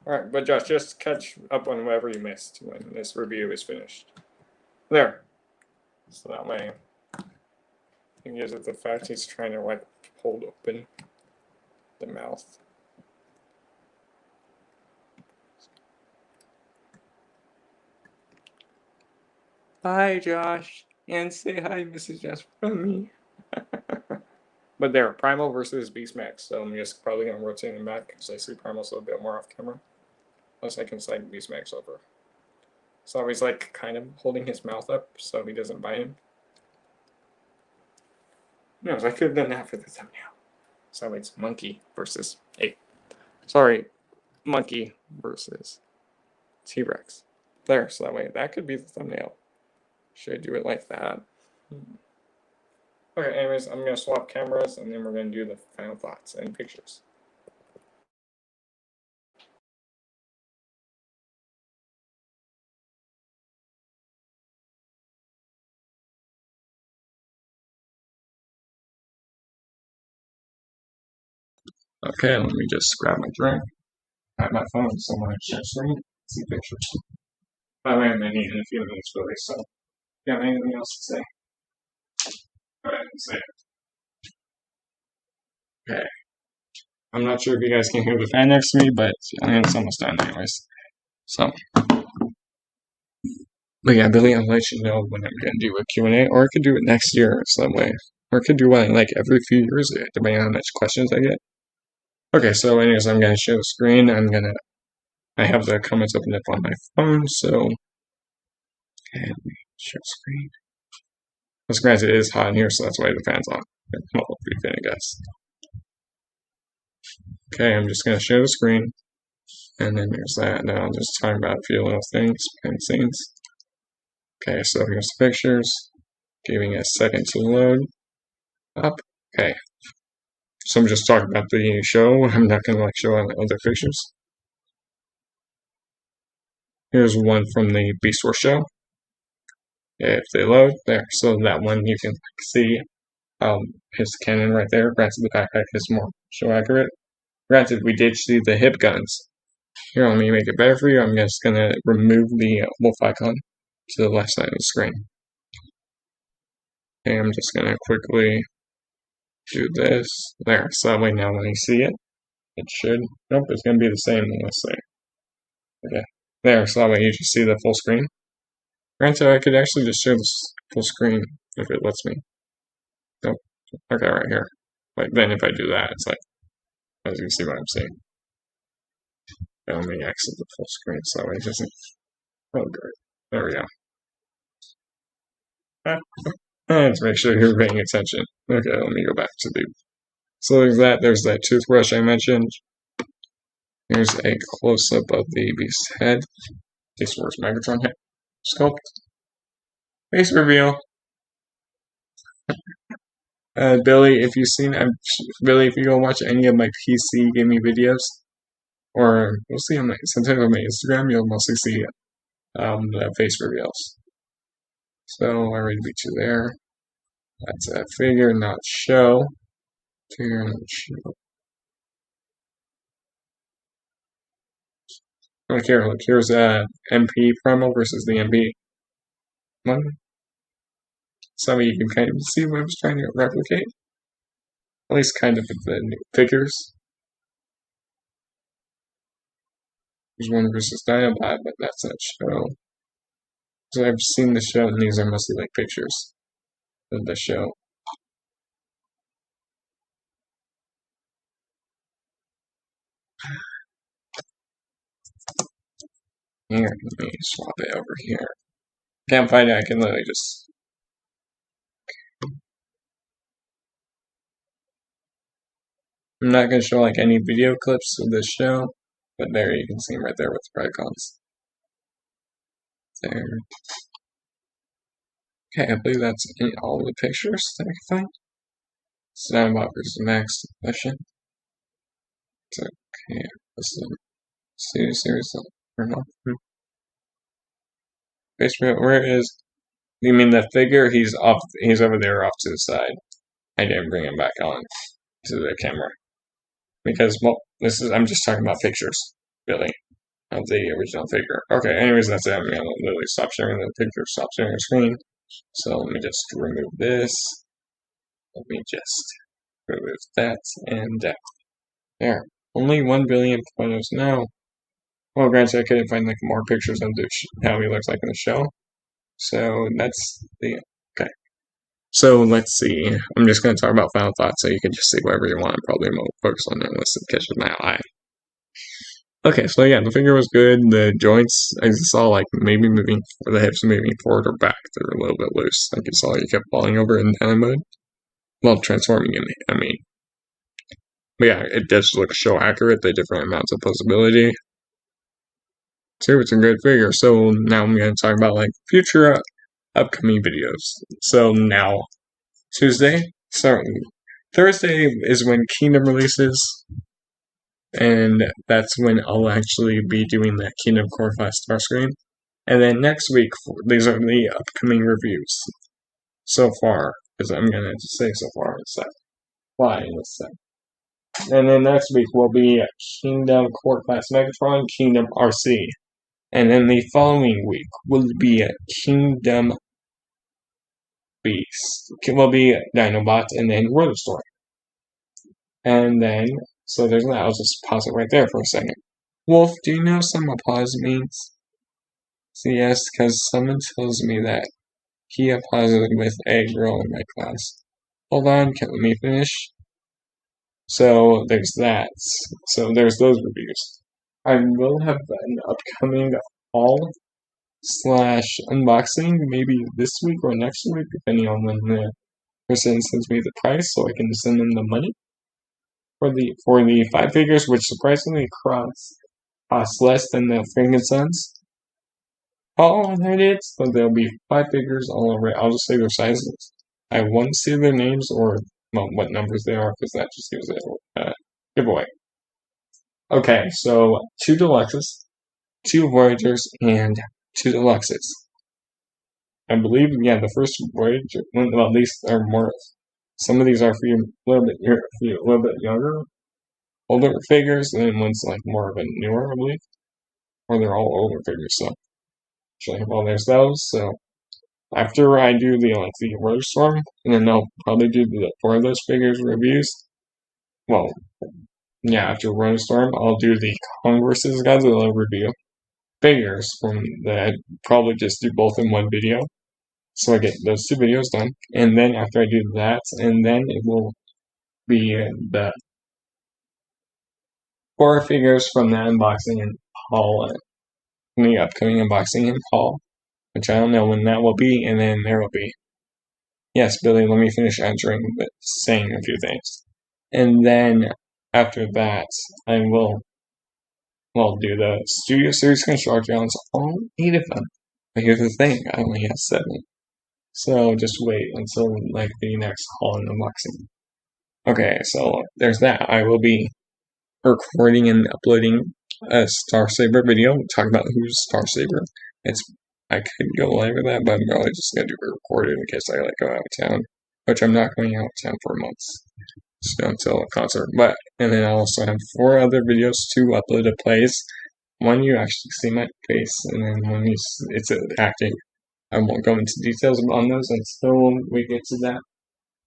Alright, but Josh, just catch up on whatever you missed when this review is finished. There. So that way, it gives it the fact he's trying to like hold open the mouth. Bye, Josh. And say hi, Mrs. Jasper, from me. But there, Primal versus Beast Max. So I'm just probably going to rotate him back because I see Primal's a little bit more off camera. Unless I can slide Beast Max over. So he's like kind of holding his mouth up so he doesn't bite him. No, I could have done that for the thumbnail. So it's monkey versus monkey versus T-Rex. There, so that way that could be the thumbnail. Should I do it like that? Okay, anyways, I'm going to swap cameras and then we're going to do the final thoughts and pictures. Okay, let me just grab my drink. I have my phone somewhere to share screen, see pictures. By the way, I'm going to need in a few minutes really, so if you have anything else to say, go ahead and say it. Okay. I'm not sure if you guys can hear the fan next to me, but I mean, it's almost done anyways. So, but yeah, Billy, I'll let you know when I'm going to do a Q&A, or I could do it next year, so that way. Or I could do one like every few years, depending on how much questions I get. Okay, so anyways, I'm going to share the screen. I have the comments opened up on my phone, so, and share screen. Because granted, it is hot in here, so that's why the fan's on. Well, pretty I guess. Okay, I'm just going to share the screen. And then there's that. Now I'll just talk about a few little things behind the scenes. Okay, so here's the pictures. Giving a second to load up. Okay. So I'm just talking about the show. I'm not gonna like show other pictures. Here's one from the Beast Wars show. If they load, there. So that one you can see his cannon right there. Granted, the backpack is more show accurate. Granted, we did see the hip guns. Here, let me make it better for you. I'm just gonna remove the wolf icon to the left side of the screen. Okay, I'm just gonna quickly do this. There. So that way now when you see it, it should. Nope, it's gonna be the same. Let's see. Okay. There. So that way you just see the full screen. Granted, I could actually just show this full screen if it lets me. Nope. Okay, right here. But then if I do that, it's like, as you can see what I'm seeing. Let me exit the full screen so it doesn't. Oh, great. There we go. Let's make sure you're paying attention. Okay, let me go back to the. So there's that. There's that toothbrush I mentioned. Here's a close-up of the beast's head. This was Megatron head. Sculpt. Face reveal. Billy, if you've seen, Billy, if you go watch any of my PC gaming videos, or you'll see on sometimes on my Instagram, you'll mostly see the face reveals. So I already beat you there. That's a figure, not show. Figure, not show. Look here, look, here's MP promo versus the MP one. So you can kind of see what I was trying to replicate. At least kind of with the new figures. There's one versus Dino, but that's not show. So I've seen the show, and these are mostly like pictures of the show. Here, let me swap it over here. Can't find it, I can literally just. I'm not going to show like any video clips of this show, but there you can see them right there with the icons. There. Okay, I believe that's all the pictures that I can find. Soundbot versus Max question. It's okay. This is series or not? Basically, where is? You mean the figure? He's off. He's over there, off to the side. I didn't bring him back on to the camera because well, this is. I'm just talking about pictures, really, of the original figure. Okay. Anyways, that's it. I'm gonna literally stop sharing the picture. Stop sharing the screen. So let me just remove this. Let me just remove that and there. Only 1 billion photos now. Well, granted, I couldn't find like more pictures of how he looks like in the show. So that's the okay. So let's see. I'm just gonna talk about final thoughts, so you can just see whatever you want. Probably more focus on it unless it catches my eye. Okay, so yeah, the figure was good. The joints, I saw like maybe moving, or the hips moving forward or back. They were a little bit loose. Like you saw, you kept falling over in Dino mode. Well, transforming in, I mean. But yeah, it does look show accurate. The different amounts of possibility. So it's a good figure. So now I'm going to talk about like future upcoming videos. So now Thursday is when Kingdom releases, and that's when I'll actually be doing the Kingdom Core Class Starscream. And then next week, these are the upcoming reviews. So far, because I'm going to say so far in a sec. Why in a sec? And then next week will be Kingdom Core Class Megatron, Kingdom RC. And then the following week will be Kingdom Beast. Will be Dinobot and then Rotostory. And then, so there's that. I'll just pause it right there for a second. Wolf, do you know what applause means? So yes, because someone tells me that he applauded with a girl in my class. Hold on, let me finish. So there's that. So there's those reviews. I will have an upcoming haul / unboxing maybe this week or next week, depending on when the person sends me the price, so I can send them the money for the 5 figures, which surprisingly cost less than the Frankenstein's. all edits, but there'll be 5 figures all over it. I'll just say their sizes. I won't say their names or well, what numbers they are because that just gives it a giveaway. Okay, so 2 deluxes, 2 Voyagers, and 2 deluxes. I believe, yeah, the first Voyager, well, these are more. Some of these are for you a little bit younger, older figures, and then one's like more of a newer, I believe, or they're all older figures. So, well, there's those. So after I do the Rotor Storm, and then I'll probably do the 4 of those figures reviews. Well, yeah, after Rotor Storm, I'll do the Congress's Godzilla review figures from that. Probably just do both in one video. So I get those 2 videos done, and then after I do that, and then it will be the 4 figures from the unboxing and haul, the upcoming unboxing and haul, which I don't know when that will be, and then there will be. Yes, Billy, let me finish answering, but saying a few things. And then after that, I will, well, do the Studio Series Constructions, all 8 of them. But here's the thing, I only have 7. So just wait until like the next haul and unboxing. Okay, so there's that. I will be recording and uploading a Star Saber video. Talk about who's Star Saber. I could go live with that, but I'm probably just gonna do it recorded in case I go out of town, which I'm not going out of town for months. So until a concert. But and then I also have 4 other videos to upload to plays. One you actually see my face, and then one it's acting. I won't go into details on those until we get to that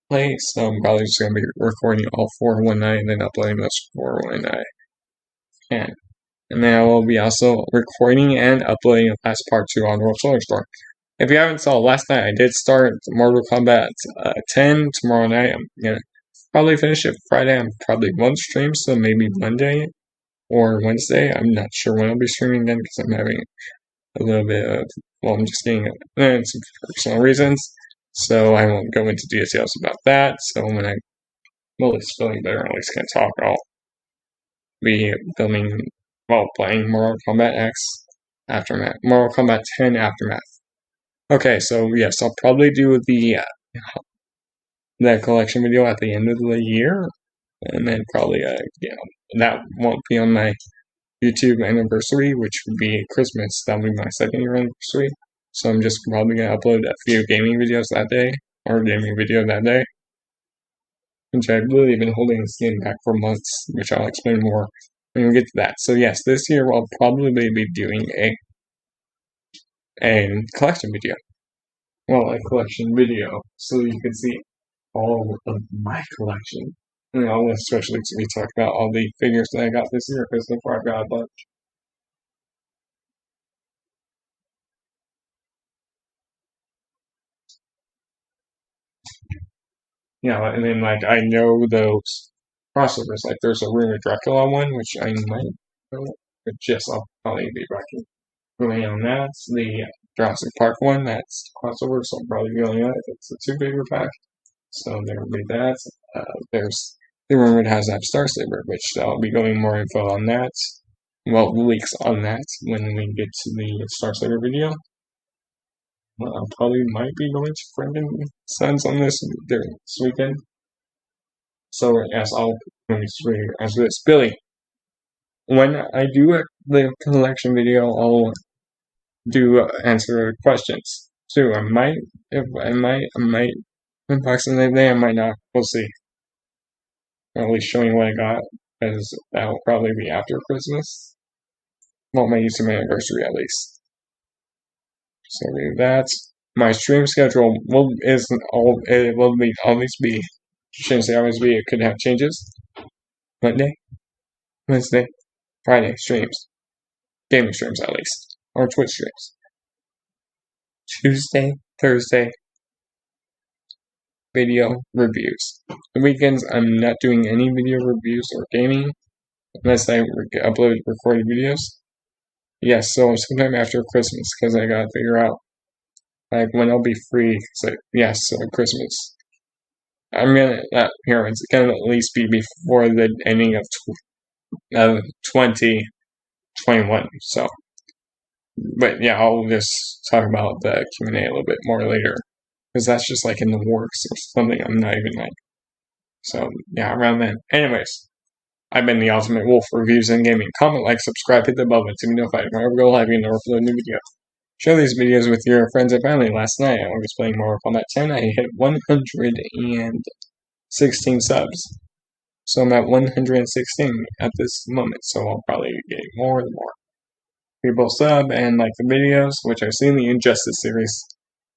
place. So I'm probably just going to be recording all 4 one night and then uploading those 4 when I can. And then I will be also recording and uploading a last part 2 on World Solar Storm. If you haven't saw, last night I did start Mortal Kombat 10. Tomorrow night I'm going to probably finish it Friday. I'm probably one stream, so maybe Monday or Wednesday. I'm not sure when I'll be streaming again because I'm having a little bit of, well, I'm just getting some personal reasons, so I won't go into details about that. So when I'm at least feeling better, at least can talk, I'll be filming, well, playing Mortal Kombat X Aftermath, Mortal Kombat 10 Aftermath. Okay, so yes, I'll probably do that collection video at the end of the year, and then probably, that won't be on my YouTube anniversary, which would be Christmas. That'll be my 2nd year anniversary. So I'm just probably going to upload a few gaming videos that day, or a gaming video that day. Which I've really been holding this game back for months, which I'll explain more when we get to that. So yes, this year I'll probably be doing a collection video. Well, a collection video, so you can see all of my collection. And I'll especially be talking about all the figures that I got this year, because so far I've got a bunch. Yeah, and then like I know those crossovers. Like there's a Room of Dracula one, which I might know, but just I'll probably be going on that. The Jurassic Park one, that's crossover, so I'll probably be going on it. It's a 2-figure pack, so there will be that. There's the rumored has that Star Saber, which I'll be going more info on that. Well, leaks on that when we get to the Star Saber video. Well, I probably might be going to Friend and Sons on this weekend. So yes, I'll answer this. Billy, when I do the collection video, I'll do answer questions too. I might unbox them that day. I might not. We'll see. Or at least showing what I got, because that will probably be after Christmas. Well, my YouTube anniversary at least. So do that. My stream schedule it will always be. Shouldn't say always be. It could have changes. Monday, Wednesday, Friday streams, gaming streams at least, or Twitch streams. Tuesday, Thursday, video reviews. The weekends, I'm not doing any video reviews or gaming unless I upload recorded videos. Yes, so sometime after Christmas, because I gotta figure out like when I'll be free. So yes, so Christmas. I'm gonna it's gonna at least be before the ending of 2021. So But yeah, I'll just talk about the Q&A a little bit more later. Because that's just like in the works or something. I'm not even like. So yeah, around then. Anyways, I've been the Ultimate Wolf Reviews and Gaming. Comment, like, subscribe, hit the bell button to be notified whenever we go live and never upload a new video. Share these videos with your friends and family. Last night I was playing Mortal Kombat 10. I hit 116 subs. So I'm at 116 at this moment. So I'll probably get more and more people sub and like the videos, which I've seen the Injustice series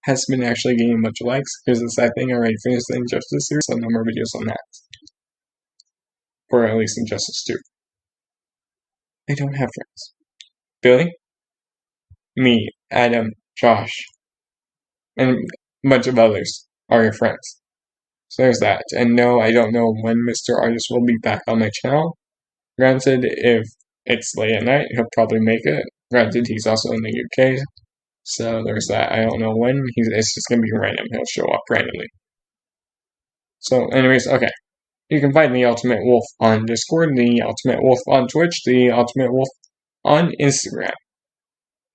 has been actually getting a bunch of likes. Here's the sad thing, I already finished the Injustice series, so no more videos on that. Or at least Injustice 2. I don't have friends. Billy, me, Adam, Josh, and a bunch of others are your friends. So there's that. And no, I don't know when Mr. Artist will be back on my channel. Granted, if it's late at night, he'll probably make it. Granted, he's also in the UK. So there's that. I don't know when. It's just going to be random. He'll show up randomly. So anyways, okay. You can find the Ultimate Wolf on Discord, the Ultimate Wolf on Twitch, the Ultimate Wolf on Instagram.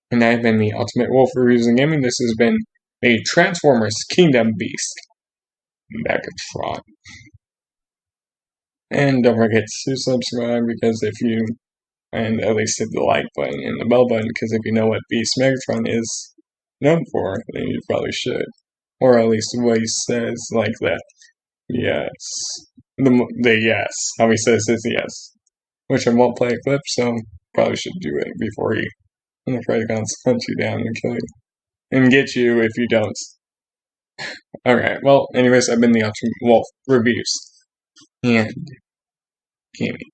And I've been the Ultimate Wolf Reviews and Gaming. This has been the Transformers Kingdom Beast, Megatron. And don't forget to subscribe because if you, and at least hit the like button and the bell button, because if you know what Beast Megatron is known for, then you probably should. Or at least what he says, like that. Yes. The yes. How he says his yes. Which I won't play a clip, so probably should do it before he, when the Predacons hunt you down and kill you. And get you if you don't. Alright, well, anyways, I've been the Ultimate Wolf Reviews. And gaming.